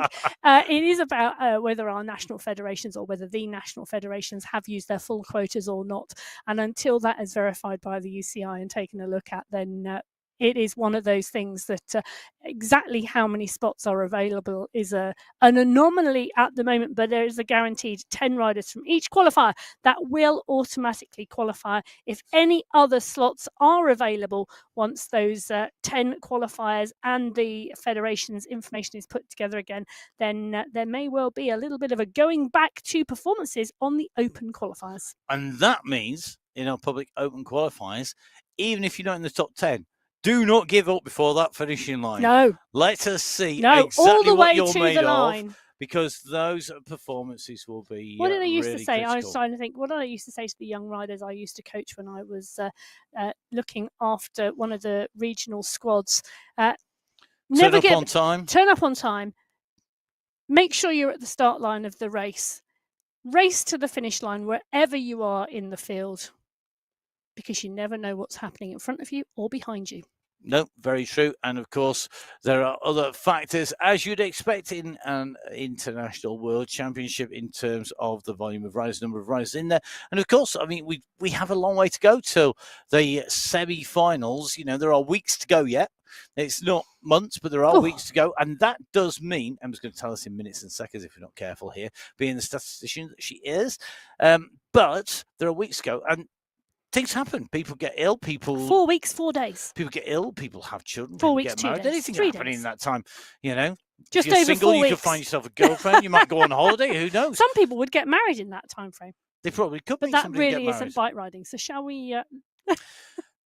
it is about whether our national federations or whether the national federations have used their full quotas or not. And until that is verified by the UCI and taken a look at, then it is one of those things that exactly how many spots are available is an anomaly at the moment, but there is a guaranteed 10 riders from each qualifier that will automatically qualify. If any other slots are available once those 10 qualifiers and the federation's information is put together again, then there may well be a little bit of a going back to performances on the open qualifiers. And that means in our public open qualifiers, even if you're not in the top 10, do not give up before that finishing line. No. Let us see exactly all the way what you're to made the line. of, because those performances will be What did I used really to say? critical. I was trying to think. What did I used to say to the young riders I used to coach when I was looking after one of the regional squads? Turn up on time. Turn up on time. Make sure you're at the start line of the race. Race to the finish line wherever you are in the field, because you never know what's happening in front of you or behind you. No, very true. And of course, there are other factors, as you'd expect in an international world championship, in terms of the volume of riders, number of riders in there. And of course, I mean, we have a long way to go till the semi-finals. You know, there are weeks to go yet. It's not months, but there are weeks to go. And that does mean, Emma's going to tell us in minutes and seconds if we're not careful here, being the statistician that she is. But there are weeks to go. And things happen. People get ill. 4 weeks, 4 days. People get ill. People have children. 4 people weeks, get 2 married. days. Anything 3 happening days. in that time, you know. Just if you're over single, 4 you weeks. could find yourself a girlfriend. You might go on holiday. Who knows? Some people would get married in that time frame. They probably could. But that really isn't bike riding. So shall we?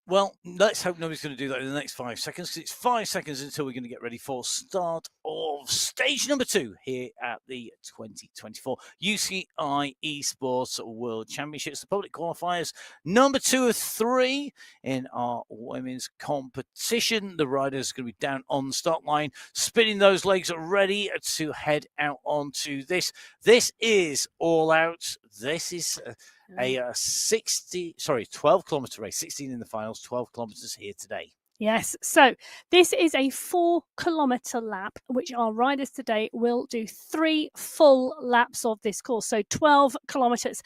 Well, let's hope nobody's going to do that in the next 5 seconds, because it's 5 seconds until we're going to get ready for start of stage number 2 here at the 2024 UCI Esports World Championships, the public qualifiers, number 2 of 3 in our women's competition. The riders are going to be down on the start line, spinning those legs, ready to head out onto this. This is all out. This is a 12-kilometre race, 16 in the finals, 12 kilometres here today. Yes, so this is a 4-kilometre lap, which our riders today will do 3 full laps of this course, so 12 kilometres.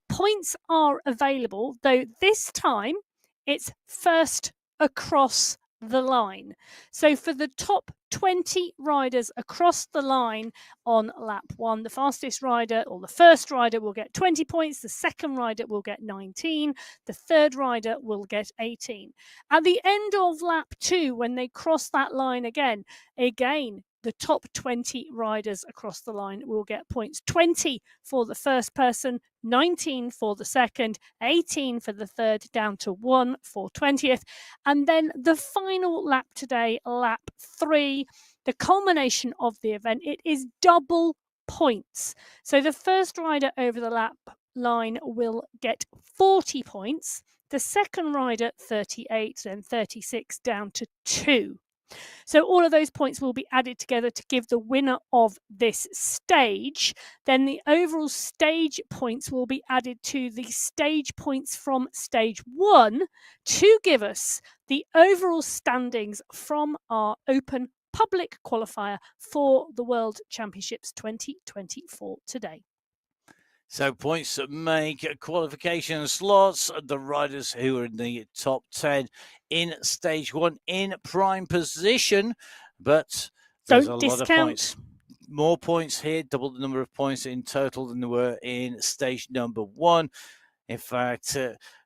Points are available, though this time it's first across the line. So for the top 20 riders across the line on lap 1, the fastest rider or the first rider will get 20 points, the second rider will get 19, the third rider will get 18. At the end of lap 2, when they cross that line again, the top 20 riders across the line will get points. 20 for the first person, 19 for the second, 18 for the third, down to 1 for 20th. And then the final lap today, lap 3, the culmination of the event, it is double points. So the first rider over the lap line will get 40 points. The second rider, 38, then 36, down to 2. So all of those points will be added together to give the winner of this stage. Then the overall stage points will be added to the stage points from stage 1 to give us the overall standings from our open public qualifier for the World Championships 2024 today. So points that make qualification slots. The riders who are in the top 10 in stage 1 in prime position, but there's a lot of points. More points here, double the number of points in total than there were in stage number 1. In fact,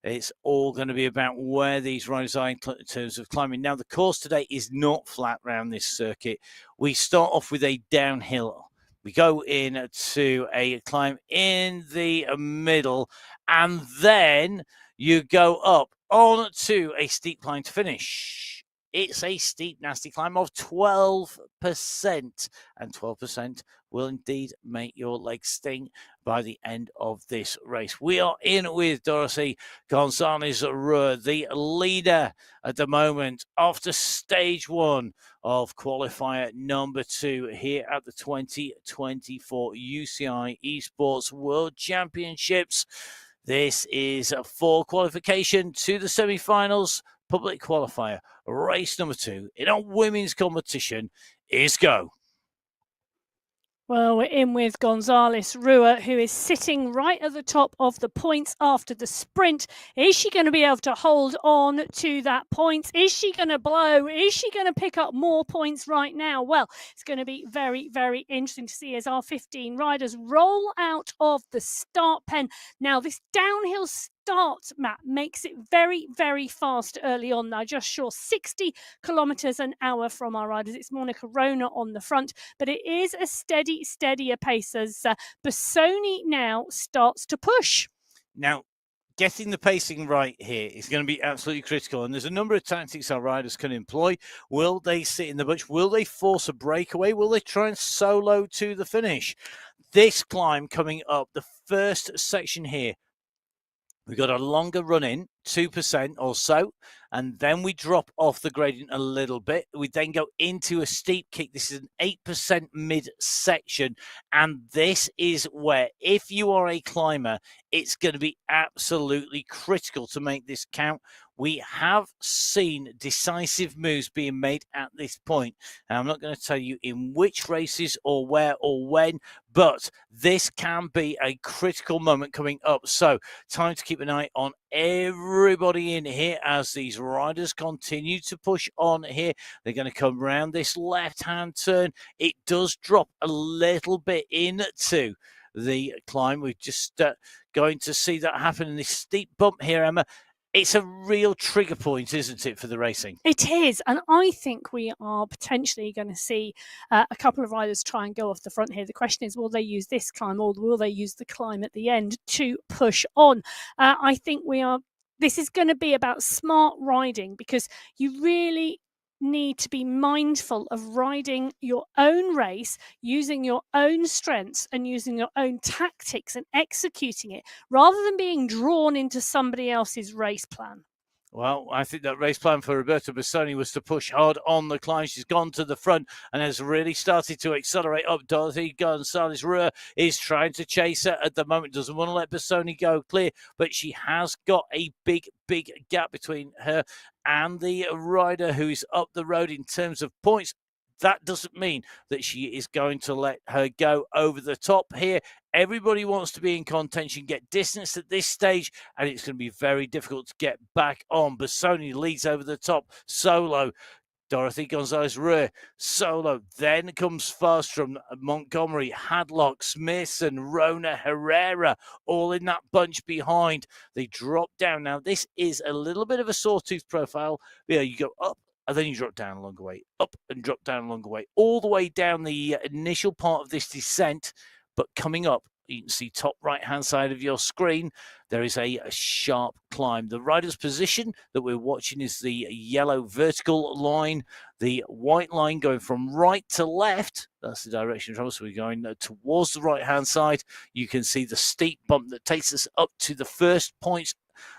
it's all going to be about where these riders are in terms of climbing. Now, the course today is not flat round this circuit. We start off with a downhill. We go in to a climb in the middle, and then you go up onto a steep climb to finish. It's a steep, nasty climb of 12%, and 12% will indeed make your legs sting by the end of this race. We are in with Dorothy Gonzalez-Rua, the leader at the moment after stage 1 of qualifier number 2 here at the 2024 UCI Esports World Championships. This is for qualification to the semi-finals public qualifier. Race number 2 in our women's competition is go. Well, we're in with Gonzalez-Rua, who is sitting right at the top of the points after the sprint. Is she going to be able to hold on to that point? Is she going to blow? Is she going to pick up more points right now? Well, it's going to be very, very interesting to see as our 15 riders roll out of the start pen. Now, this downhill start, Matt, makes it very, very fast early on. I just saw 60 kilometres an hour from our riders. It's Monica Rona on the front, but it is a steadier pace as Bassoni now starts to push. Now, getting the pacing right here is going to be absolutely critical, and there's a number of tactics our riders can employ. Will they sit in the bunch? Will they force a breakaway? Will they try and solo to the finish? This climb coming up, the first section here, we've got a longer run in, 2% or so, and then we drop off the gradient a little bit. We then go into a steep kick. This is an 8% mid section, and this is where, if you are a climber, it's going to be absolutely critical to make this count. We have seen decisive moves being made at this point. And I'm not going to tell you in which races or where or when, but this can be a critical moment coming up. So time to keep an eye on everybody in here as these riders continue to push on here. They're going to come around this left-hand turn. It does drop a little bit into the climb. We're just going to see that happen in this steep bump here, Emma. It's a real trigger point, isn't it, for the racing? It is, and I think we are potentially going to see a couple of riders try and go off the front here. The question is, will they use this climb or will they use the climb at the end to push on? I think this is going to be about smart riding, because you really need to be mindful of riding your own race, using your own strengths and using your own tactics and executing it, rather than being drawn into somebody else's race plan. Well, I think that race plan for Roberta Bassoni was to push hard on the climb. She's gone to the front and has really started to accelerate up. Dorothy Gonzalez-Ruhr is trying to chase her at the moment. Doesn't want to let Bassoni go clear, but she has got a big gap between her and the rider who is up the road in terms of points. That doesn't mean that she is going to let her go over the top here. Everybody wants to be in contention, get distance at this stage, and it's going to be very difficult to get back on. Bassoni leads over the top, solo. Dorothy Gonzalez-Ruhr, solo. Then comes Farstrom, Montgomery, Hadlock, Smiths, and Rona Herrera, all in that bunch behind. They drop down. Now, this is a little bit of a sawtooth profile. Yeah, you go up, and then you drop down a longer way, up and drop down a longer way, all the way down the initial part of this descent. But coming up, you can see top right-hand side of your screen, there is a sharp climb. The rider's position that we're watching is the yellow vertical line, the white line going from right to left. That's the direction of travel. So we're going towards the right-hand side. You can see the steep bump that takes us up to the first points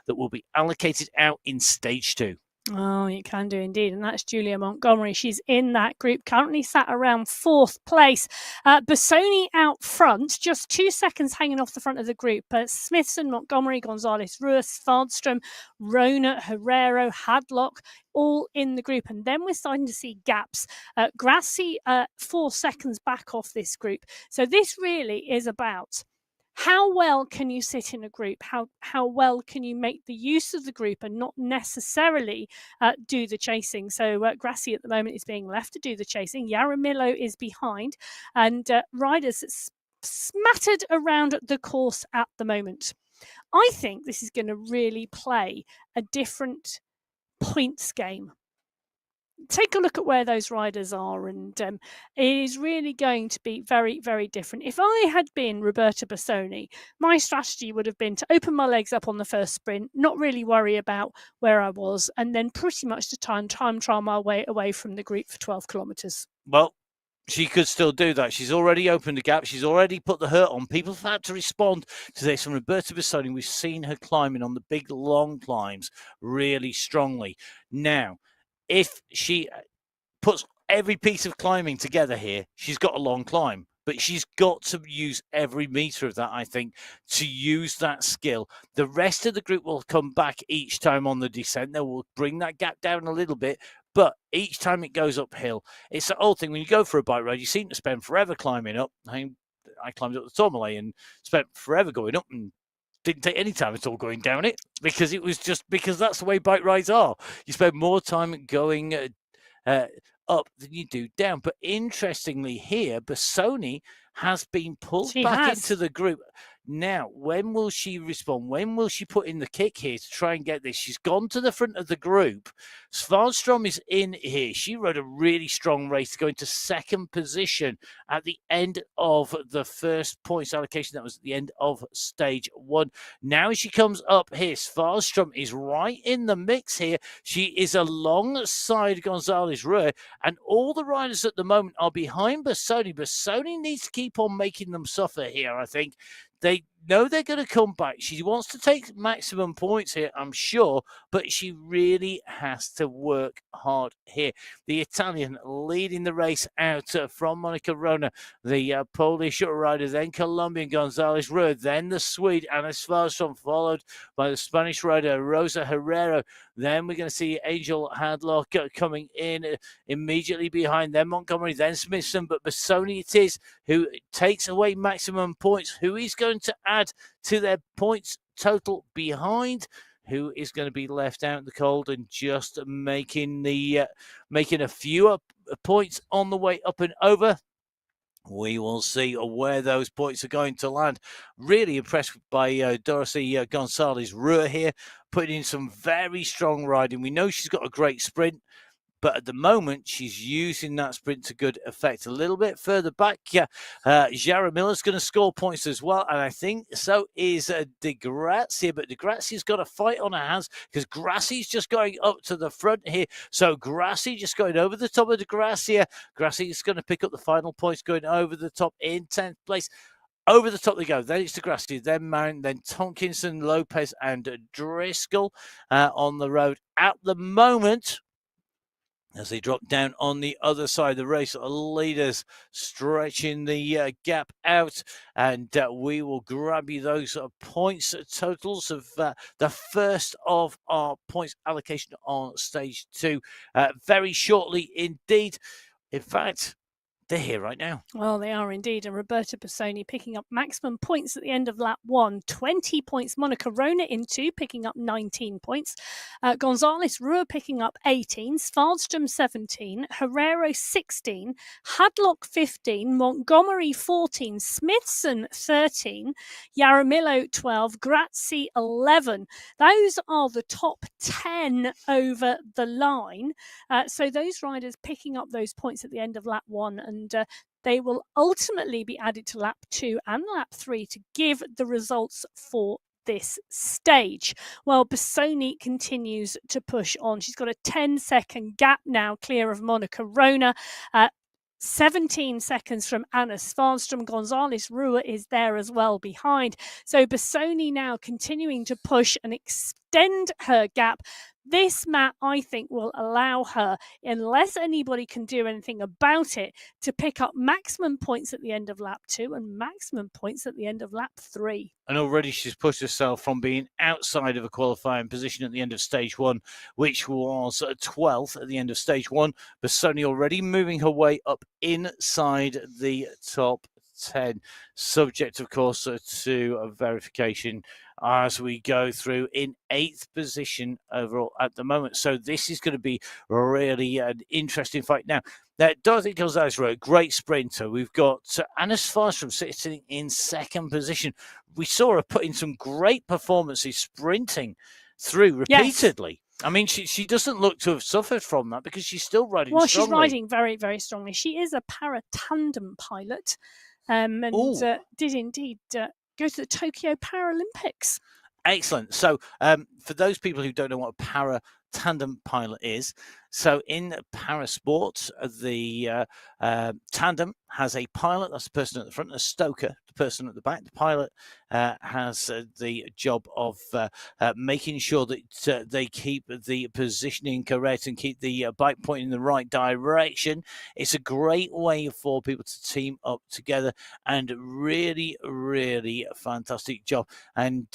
that will be allocated out in stage 2. Oh, you can do indeed. And that's Julia Montgomery. She's in that group, currently sat around 4th place. Bassoni out front, just 2 seconds hanging off the front of the group. Smithson, Montgomery, Gonzalez-Ruhr, Svardström, Rona, Herrero, Hadlock, all in the group. And then we're starting to see gaps. Grassi, 4 seconds back off this group. So this really is about how well can you sit in a group? How well can you make the use of the group and not necessarily do the chasing? So Grassi at the moment is being left to do the chasing. Jaramillo is behind, and riders smattered around the course at the moment. I think this is going to really play a different points game. Take a look at where those riders are, and it is really going to be very, very different. If I had been Roberta Bassoni, my strategy would have been to open my legs up on the first sprint, not really worry about where I was, and then pretty much to time trial my way away from the group for 12 kilometres. Well, she could still do that. She's already opened a gap. She's already put the hurt on. People have had to respond to this. And Roberta Bassoni, we've seen her climbing on the big, long climbs really strongly. Now, if she puts every piece of climbing together here, she's got a long climb. But she's got to use every meter of that, I think, to use that skill. The rest of the group will come back each time on the descent. They will bring that gap down a little bit. But each time it goes uphill, it's the old thing. When you go for a bike ride, you seem to spend forever climbing up. I climbed up the Tourmalet and spent forever going up and didn't take any time at all going down it, because it was just because that's the way bike rides are. You spend more time going up than you do down. But interestingly here, Bassoni has been pulled back into the group. Now, when will she respond? When will she put in the kick here to try and get this? She's gone to the front of the group. Svardström is in here. She rode a really strong race to go into 2nd position at the end of the first points allocation. That was at the end of stage 1. Now she comes up here. Svardström is right in the mix here. She is alongside Gonzalez-Ruhr, and all the riders at the moment are behind Bassoni. Bassoni needs to keep on making them suffer here, I think. They know they're going to come back. She wants to take maximum points here, I'm sure, but she really has to work hard here. The Italian leading the race out from Monica Rona, the Polish rider, then Colombian Gonzalez-Ruhr, then the Swede Anna Svardström, followed by the Spanish rider Rosa Herrero. Then we're going to see Angel Hadlock coming in immediately behind, then Montgomery, then Smithson, but Bassoni it is who takes away maximum points. Who is going to add to their points total behind? Who is going to be left out in the cold and just making a few points on the way up and over? We will see where those points are going to land. Really impressed by Dorothy Gonzalez-Ruhr here, putting in some very strong riding. We know she's got a great sprint, but at the moment, she's using that sprint to good effect. A little bit further back, Jaramillo's going to score points as well, and I think so is De Grazia, but De Grazia's got a fight on her hands because Grassi's just going up to the front here. So Grassi just going over the top of De Grazia. Grassi's going to pick up the final points, going over the top in 10th place. Over the top they go. Then it's Degrassi, then Marin, then Tonkinson, Lopez, and Driscoll on the road at the moment. As they drop down on the other side of the race, leaders stretching the gap out, and we will grab you those points totals of the first of our points allocation on stage 2 very shortly indeed. In fact, they're here right now. Well, they are indeed. And Roberta Bassoni picking up maximum points at the end of lap 1. 20 points. Monica Rona in 2, picking up 19 points. Gonzalez Rua picking up 18. Svardström 17. Herrero 16. Hadlock 15. Montgomery 14. Smithson 13. Yaramillo 12. Grazzi 11. Those are the top 10 over the line. So those riders picking up those points at the end of lap 1, and they will ultimately be added to lap 2 and lap 3 to give the results for this stage. Well, Bassoni continues to push on. She's got a 10-second gap now clear of Monica Rona. 17 seconds from Anna Svardström. Gonzalez Rua is there as well behind. So Bassoni now continuing to push and extend her gap. This, Matt, I think will allow her, unless anybody can do anything about it, to pick up maximum points at the end of lap 2 and maximum points at the end of lap 3. And already she's pushed herself from being outside of a qualifying position at the end of stage 1, which was 12th at the end of stage 1. Bassoni already moving her way up inside the top 10, subject, of course, to a verification as we go through in 8th position overall at the moment. So this is going to be really an interesting fight. Now, Dorothy Gonzalez wrote, great sprinter. We've got Anna Svardström sitting in 2nd position. We saw her put in some great performances sprinting through repeatedly. Yes. I mean, she doesn't look to have suffered from that because she's still riding strongly. Well, she's riding very, very strongly. She is a para-tandem pilot and did indeed go to the Tokyo Paralympics. Excellent. So for those people who don't know what a para-tandem pilot is, so in para sports, the tandem has a pilot, that's the person at the front, a stoker, the person at the back. The pilot has the job of making sure that they keep the positioning correct and keep the bike pointing in the right direction. It's a great way for people to team up together, and really, really fantastic job. And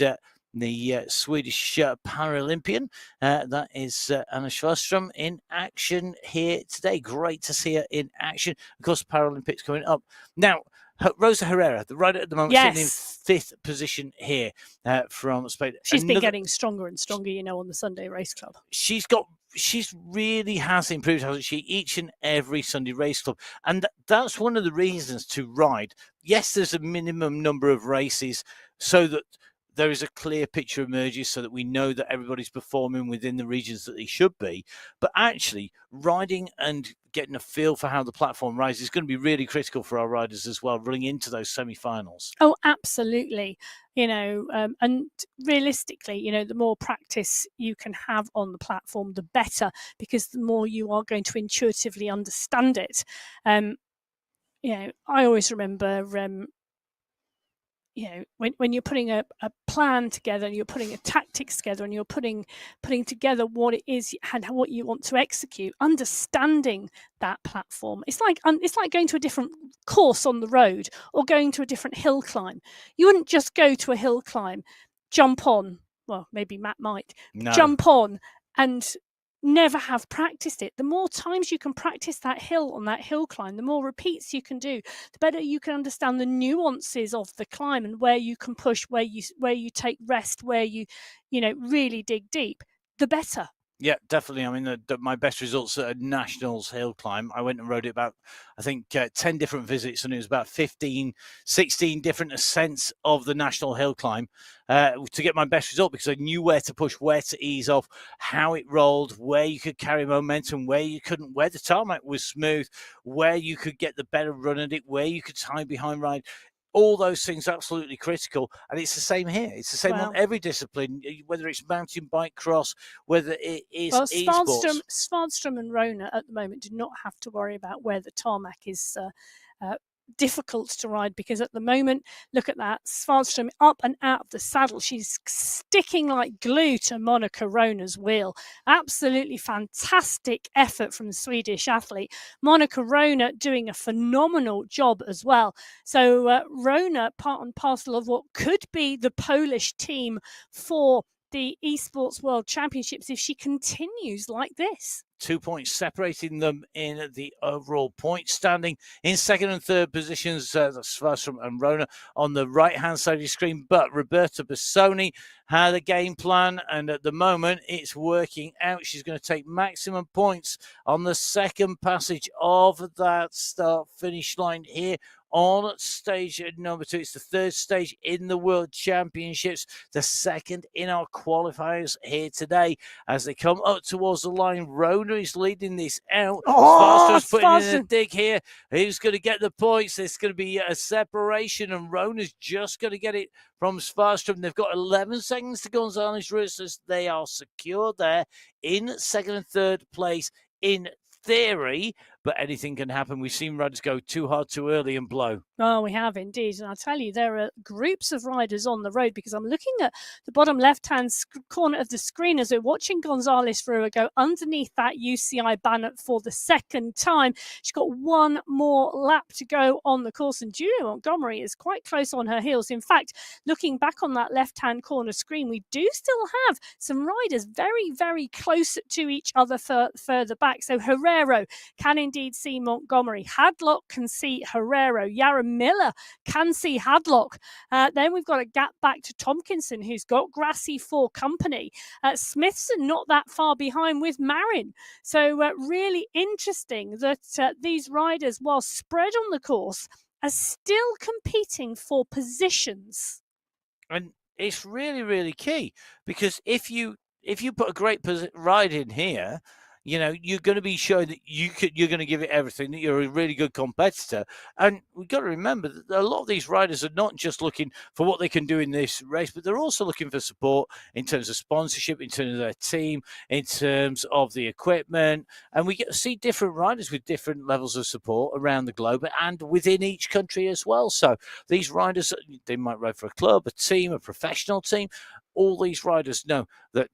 the Swedish Paralympian, that is Anna Svardström in action here today. Great to see her in action. Of course, Paralympics coming up. Now, Rosa Herrera, the rider at the moment, sitting in 5th position here from Spain. She's been getting stronger and stronger, on the Sunday Race Club. She's really has improved, hasn't she? Each and every Sunday Race Club. And that's one of the reasons to ride. Yes, there's a minimum number of races so that there is a clear picture emerges, so that we know that everybody's performing within the regions that they should be. But actually, riding and getting a feel for how the platform rides is going to be really critical for our riders as well, running into those semi-finals. Oh, absolutely. And realistically, the more practice you can have on the platform, the better, because the more you are going to intuitively understand it. I always remember when you're putting a plan together and you're putting a tactics together and you're putting together what it is and what you want to execute, understanding that platform. It's like going to a different course on the road or going to a different hill climb. You wouldn't just go to a hill climb, jump on. Well, maybe Matt might jump on and never have practiced it. The more times you can practice that hill on that hill climb, the more repeats you can do, the better you can understand the nuances of the climb and where you can push, where you take rest, where you really dig deep, the better. Yeah, definitely. I mean, my best results at a Nationals hill climb, I went and rode it about, I think, 10 different visits, and it was about 15, 16 different ascents of the National hill climb to get my best result, because I knew where to push, where to ease off, how it rolled, where you could carry momentum, where you couldn't, where the tarmac was smooth, where you could get the better run at it, where you could tie behind ride. All those things are absolutely critical, and it's the same here. It's the same on every discipline, whether it's mountain bike, cross, whether it is esports. Svardström and Rona at the moment do not have to worry about where the tarmac is difficult to ride, because at the moment, look at that, Svanström up and out of the saddle. She's sticking like glue to Monica Rona's wheel. Absolutely fantastic effort from the Swedish athlete. Monica Rona doing a phenomenal job as well. So Rona, part and parcel of what could be the Polish team for the Esports World Championships if she continues like this. 2 points separating them in the overall point standing. In second and third positions, that's Svanström and Rona on the right-hand side of your screen. But Roberta Bassoni had a game plan, and at the moment, it's working out. She's going to take maximum points on the second passage of that start-finish line here on stage number 2. It's the third stage in the World Championships, the second in our qualifiers here today. As they come up towards the line, Rona is leading this out. Svanström's putting in a dig here. Who's going to get the points? There's going to be a separation, and Rona's just going to get it from Svanström. They've got 11 seconds to Gonzalez Ruiz. They are secure there in second and third place in theory, but anything can happen. We've seen riders go too hard too early and blow. Oh, we have indeed. And I'll tell you, there are groups of riders on the road, because I'm looking at the bottom left-hand corner of the screen as we're watching Gonzalez Rua go underneath that UCI banner for the second time. She's got one more lap to go on the course, and Julia Montgomery is quite close on her heels. In fact, looking back on that left-hand corner screen, we do still have some riders very, very close to each other further back. So Herrero can indeed see Montgomery. Hadlock can see Herrero. Yara Miller can see Hadlock. Then we've got a gap back to Tompkinson, who's got Grassi for company. Smithson not that far behind with Marin. So really interesting that these riders, while spread on the course, are still competing for positions. And it's really, really key, because if you put a great ride in here, you know, you're going to be showing that you're going to give it everything, that you're a really good competitor. And we've got to remember that a lot of these riders are not just looking for what they can do in this race, but they're also looking for support in terms of sponsorship, in terms of their team, in terms of the equipment. And we get to see different riders with different levels of support around the globe and within each country as well. So these riders, they might ride for a club, a team, a professional team. All these riders know that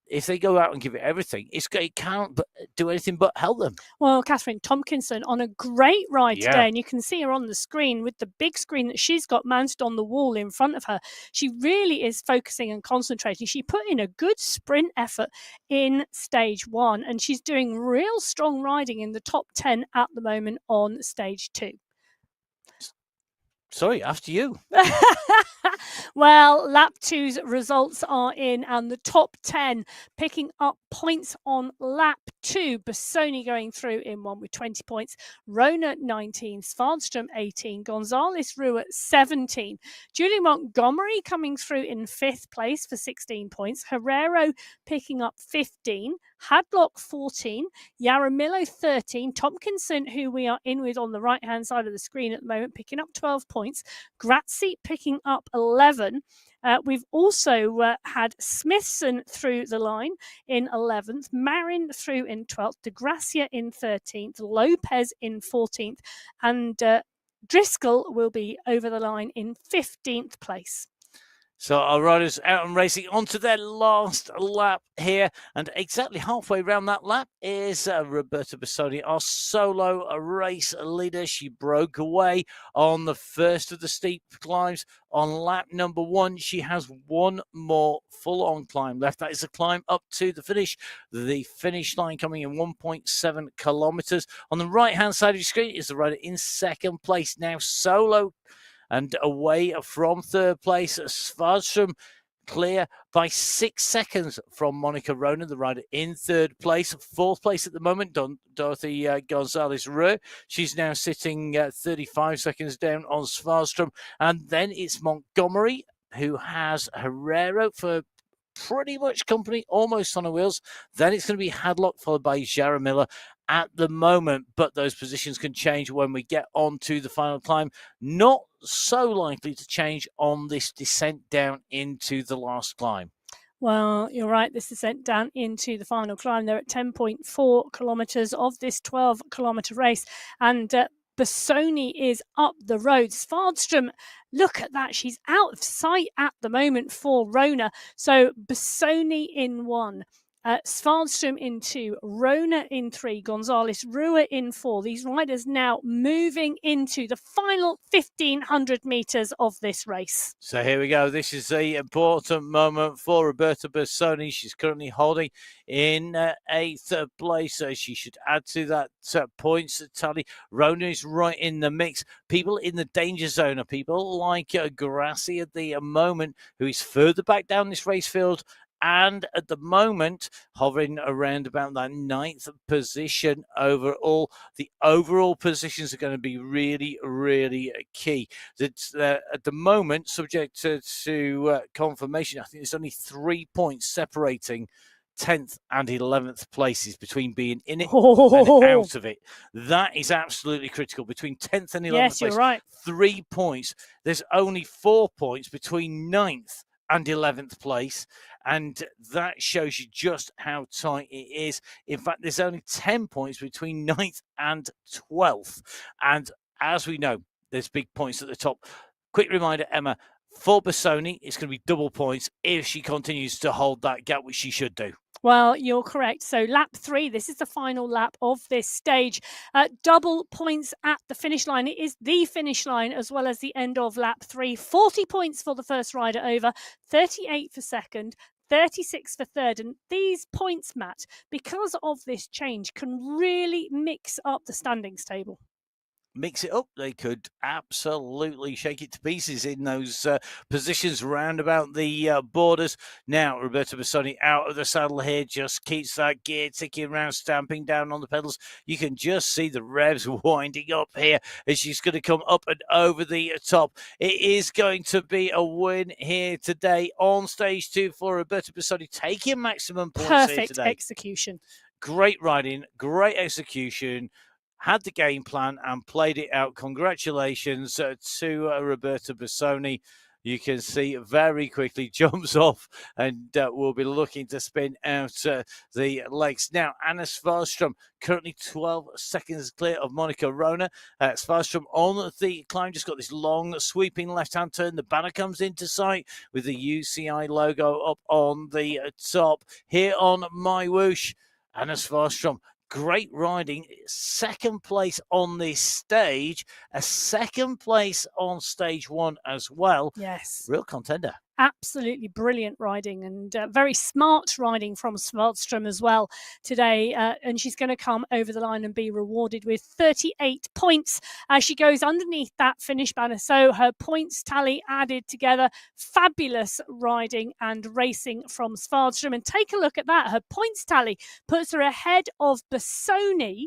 if they go out and give it everything, it can't do anything but help them. Well, Catherine Tompkinson on a great ride today, and you can see her on the screen with the big screen that she's got mounted on the wall in front of her. She really is focusing and concentrating. She put in a good sprint effort in stage 1, and she's doing real strong riding in the top 10 at the moment on stage 2. Sorry, after you. Well, lap 2's results are in, and the top 10 picking up points on lap 2. Bassoni going through in 1 with 20 points. Rona 19, Svanström 18, Gonzalez Rua 17. Julie Montgomery coming through in 5th place for 16 points. Herrero picking up 15. Hadlock 14, Yaramillo 13, Tompkinson, who we are in with on the right-hand side of the screen at the moment, picking up 12 points, Grazzi picking up 11. We've also had Smithson through the line in 11th, Marin through in 12th, De Gracia in 13th, Lopez in 14th, and Driscoll will be over the line in 15th place. So our riders out and racing onto their last lap here, and exactly halfway around that lap is Roberta Bassoni, our solo race leader. She broke away on the first of the steep climbs on lap number 1. She has one more full-on climb left. That is a climb up to the finish. The finish line coming in 1.7 kilometers. On the right-hand side of your screen is the rider in second place now, solo and away from third place. Svanström clear by 6 seconds from Monica Rona, the rider in third place. Fourth place at the moment, Dorothy Gonzalez Rue. She's now sitting 35 seconds down on Svanström. And then it's Montgomery, who has Herrero for pretty much company, almost on her wheels. Then it's going to be Hadlock, followed by Jara Miller at the moment, but those positions can change when we get on to the final climb. Not so likely to change on this descent down into the last climb. Well, you're right. This descent down into the final climb. They're at 10.4 kilometres of this 12-kilometre race. And Bassoni is up the road. Svardström, look at that. She's out of sight at the moment for Rona. So Bassoni in 1. Svardström in 2, Rona in 3, Gonzalez Rua in 4. These riders now moving into the final 1,500 metres of this race. So here we go. This is the important moment for Roberta Bassoni. She's currently holding in 8th place. So she should add to that points tally. Rona is right in the mix. People in the danger zone are people like Grassi at the moment, who is further back down this race field. And at the moment, hovering around about that 9th position overall. The overall positions are going to be really, really key. That's at the moment, subject to confirmation, I think there's only 3 points separating 10th and 11th places between being in it and out of it. That is absolutely critical. Between 10th and 11th yes, place, you're right. 3 points. There's only 4 points between 9th and 11th place, and that shows you just how tight it is. In fact, there's only 10 points between 9th and 12th, and as we know, there's big points at the top. Quick reminder, Emma, for Bassoni, it's going to be double points if she continues to hold that gap, which she should do. Well, you're correct. So lap 3, this is the final lap of this stage. Double points at the finish line. It is the finish line as well as the end of lap 3. 40 points for the first rider over, 38 for second, 36 for third. And these points, Matt, because of this change, can really mix up the standings table. Mix it up. They could absolutely shake it to pieces in those positions round about the borders. Now, Roberta Bassoni out of the saddle here, just keeps that gear ticking around, stamping down on the pedals. You can just see the revs winding up here as she's going to come up and over the top. It is going to be a win here today on stage 2 for Roberta Bassoni, taking maximum points here today. Perfect execution. Great riding, great execution. Had the game plan and played it out. Congratulations to Roberta Bassoni. You can see very quickly jumps off and will be looking to spin out the legs. Now, Anna Svardström currently 12 seconds clear of Monica Rona. Svardström on the climb, just got this long sweeping left-hand turn. The banner comes into sight with the UCI logo up on the top. Here on MyWhoosh, Anna Svardström. Great riding, 2nd place on this stage, a 2nd place on stage 1 as well. Yes. Real contender. Absolutely brilliant riding and very smart riding from Svardström as well today. And she's going to come over the line and be rewarded with 38 points as she goes underneath that finish banner. So her points tally added together. Fabulous riding and racing from Svardström. And take a look at that. Her points tally puts her ahead of Bassoni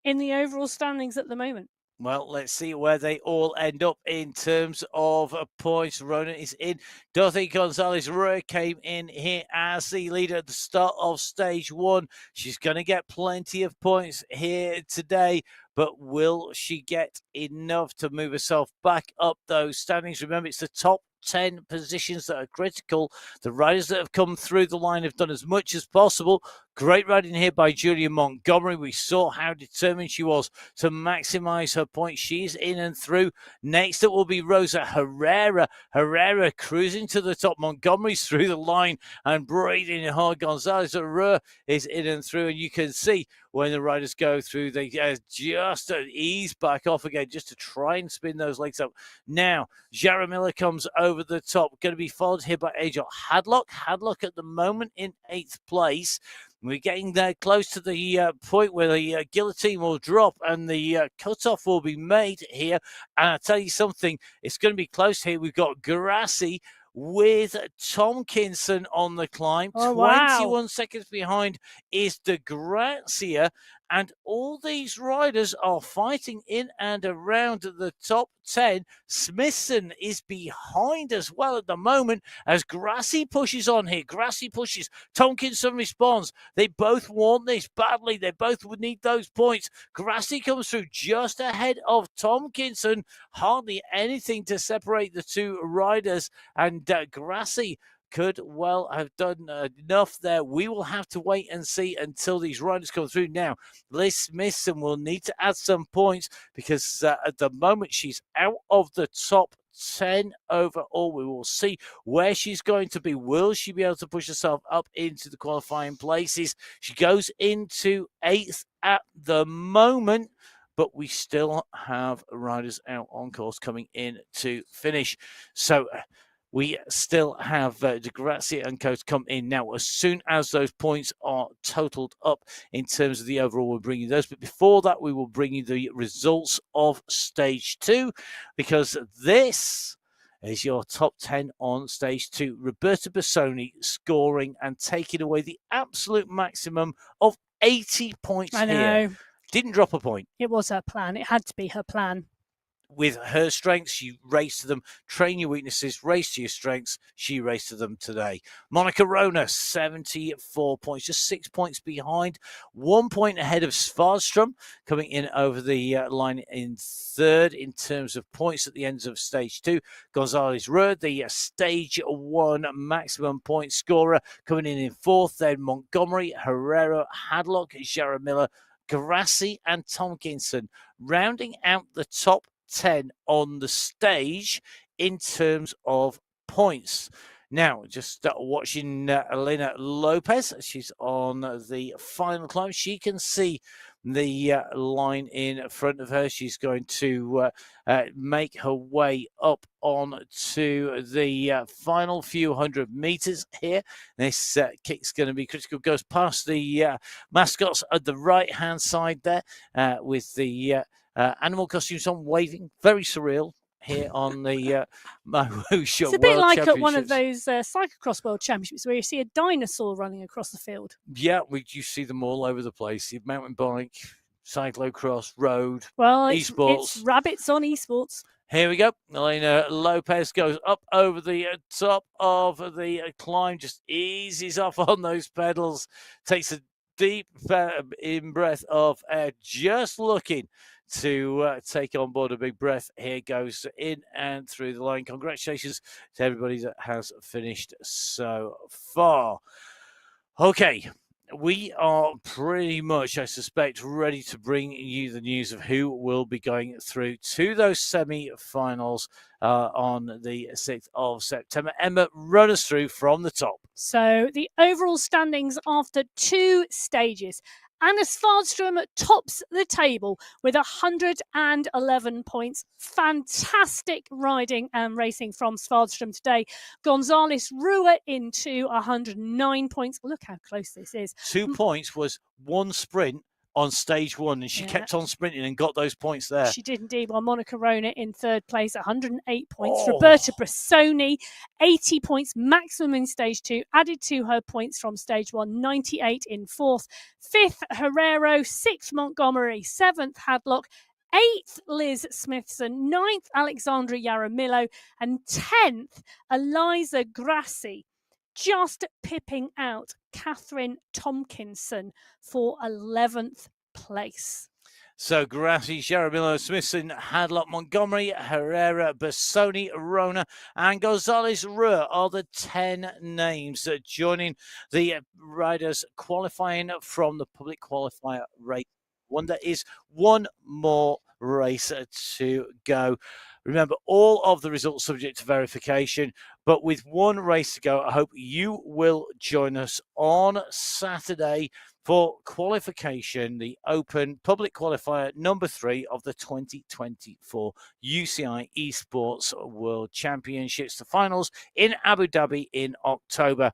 in the overall standings at the moment. Well, let's see where they all end up in terms of points. Rona is in. Dorothy Gonzalez Rua came in here as the leader at the start of stage 1. She's going to get plenty of points here today, but will she get enough to move herself back up those standings? Remember, it's the top 10 positions that are critical. The riders that have come through the line have done as much as possible. Great riding here by Julia Montgomery. We saw how determined she was to maximize her points. She's in and through. Next up will be Rosa Herrera. Herrera cruising to the top. Montgomery's through the line and breathing hard. Gonzalez Herrera is in and through, and you can see when the riders go through, they just ease back off again just to try and spin those legs up. Now, Jara Miller comes over the top, going to be followed here by Angel Hadlock. Hadlock at the moment in 8th place. We're getting there close to the point where the guillotine will drop and the cutoff will be made here. And I'll tell you something, it's going to be close here. We've got Grassi with Tomkinson on the climb. Oh, wow. 21 seconds behind is De Grazia. And all these riders are fighting in and around the top 10. Smithson is behind as well at the moment as Grassi pushes on here. Grassi pushes. Tomkinson responds. They both want this badly. They both would need those points. Grassi comes through just ahead of Tomkinson. Hardly anything to separate the two riders. And Grassi could well have done enough there. We will have to wait and see until these riders come through. Now, Liz Smithson will need to add some points because at the moment she's out of the top 10 overall. We will see where she's going to be. Will she be able to push herself up into the qualifying places? She goes into 8th at the moment, but we still have riders out on course coming in to finish. So we still have Di Grazia and co to come in now. As soon as those points are totaled up in terms of the overall, we'll bring you those. But before that, we will bring you the results of stage 2, because this is your top 10 on stage 2. Roberta Bassoni scoring and taking away the absolute maximum of 80 points I know. here. Didn't drop a point. It was her plan. It had to be her plan. With her strengths, you race to them. Train your weaknesses, race to your strengths. She raced to them today. Monica Rona, 74 points, just 6 points behind. 1 point ahead of Svarstrom, coming in over the line in 3rd in terms of points at the ends of stage 2. Gonzalez Ruhr, the stage 1 maximum point scorer, coming in 4th. Then Montgomery, Herrera, Hadlock, Jaramillo, Grassi, and Tomkinson, rounding out the top 10 on the stage in terms of points. Now, just watching Elena Lopez. She's on the final climb. She can see the line in front of her. She's going to make her way up on to the final few hundred meters here. This kick's going to be critical. Goes past the mascots at the right-hand side there with the animal costumes on, waving. Very surreal here on the MyWhoosh It's a bit like at one of those cyclocross world championships where you see a dinosaur running across the field. Yeah, you see them all over the place. The mountain bike, cyclocross, road, well, esports. It's rabbits on esports. Here we go. Elena Lopez goes up over the top of the climb, just eases off on those pedals, takes a deep in breath of air, just looking to take on board a big breath. Here goes in and through the line. Congratulations to everybody that has finished so far. Okay, we are pretty much, I suspect, ready to bring you the news of who will be going through to those semi-finals on the 6th of September. Emma, run us through from the top. So the overall standings after 2 stages. Anna Svarstrom tops the table with 111 points. Fantastic riding and racing from Svarstrom today. Gonzalez Ruhr into 109 points. Look how close this is. 2 points was 1 sprint on stage 1, and she kept on sprinting and got those points there. She did indeed. While Monica Rona in 3rd place, 108 points. Roberta Bassoni, 80 points maximum in stage 2, added to her points from stage 1, 98 in 4th. 5th, Herrero. 6th, Montgomery. 7th, Hadlock. 8th, Liz Smithson. 9th, Alexandra Jaramillo. And 10th, Eliza Grassi, just pipping out Catherine Tomkinson for 11th place. So Grassi, Jaramillo, Smithson, Hadlock, Montgomery, Herrera, Bassoni, Rona, and Gonzalez Ruhr are the 10 names joining the riders qualifying from the public qualifier race. There is one more race to go. Remember, all of the results subject to verification, but with one race to go, I hope you will join us on Saturday for qualification, the Open Public Qualifier number 3 of the 2024 UCI Esports World Championships, the finals in Abu Dhabi in October.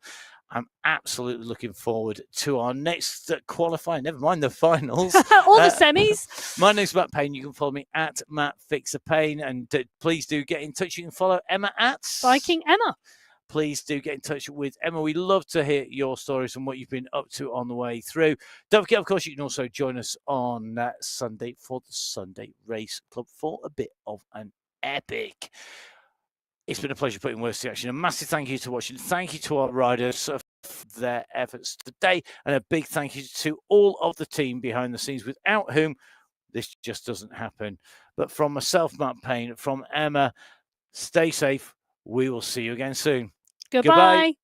I'm absolutely looking forward to our next qualifier. Never mind the finals. All the semis. My name's Matt Payne. You can follow me at Matt Fixer Payne. And please do get in touch. You can follow Emma at Viking Emma. Please do get in touch with Emma. We love to hear your stories and what you've been up to on the way through. Don't forget, of course, you can also join us on Sunday for the Sunday Race Club for a bit of an epic. It's been a pleasure putting words to action. A massive thank you to watching. Thank you to our riders for their efforts today. And a big thank you to all of the team behind the scenes, without whom this just doesn't happen. But from myself, Matt Payne, from Emma, stay safe. We will see you again soon. Goodbye.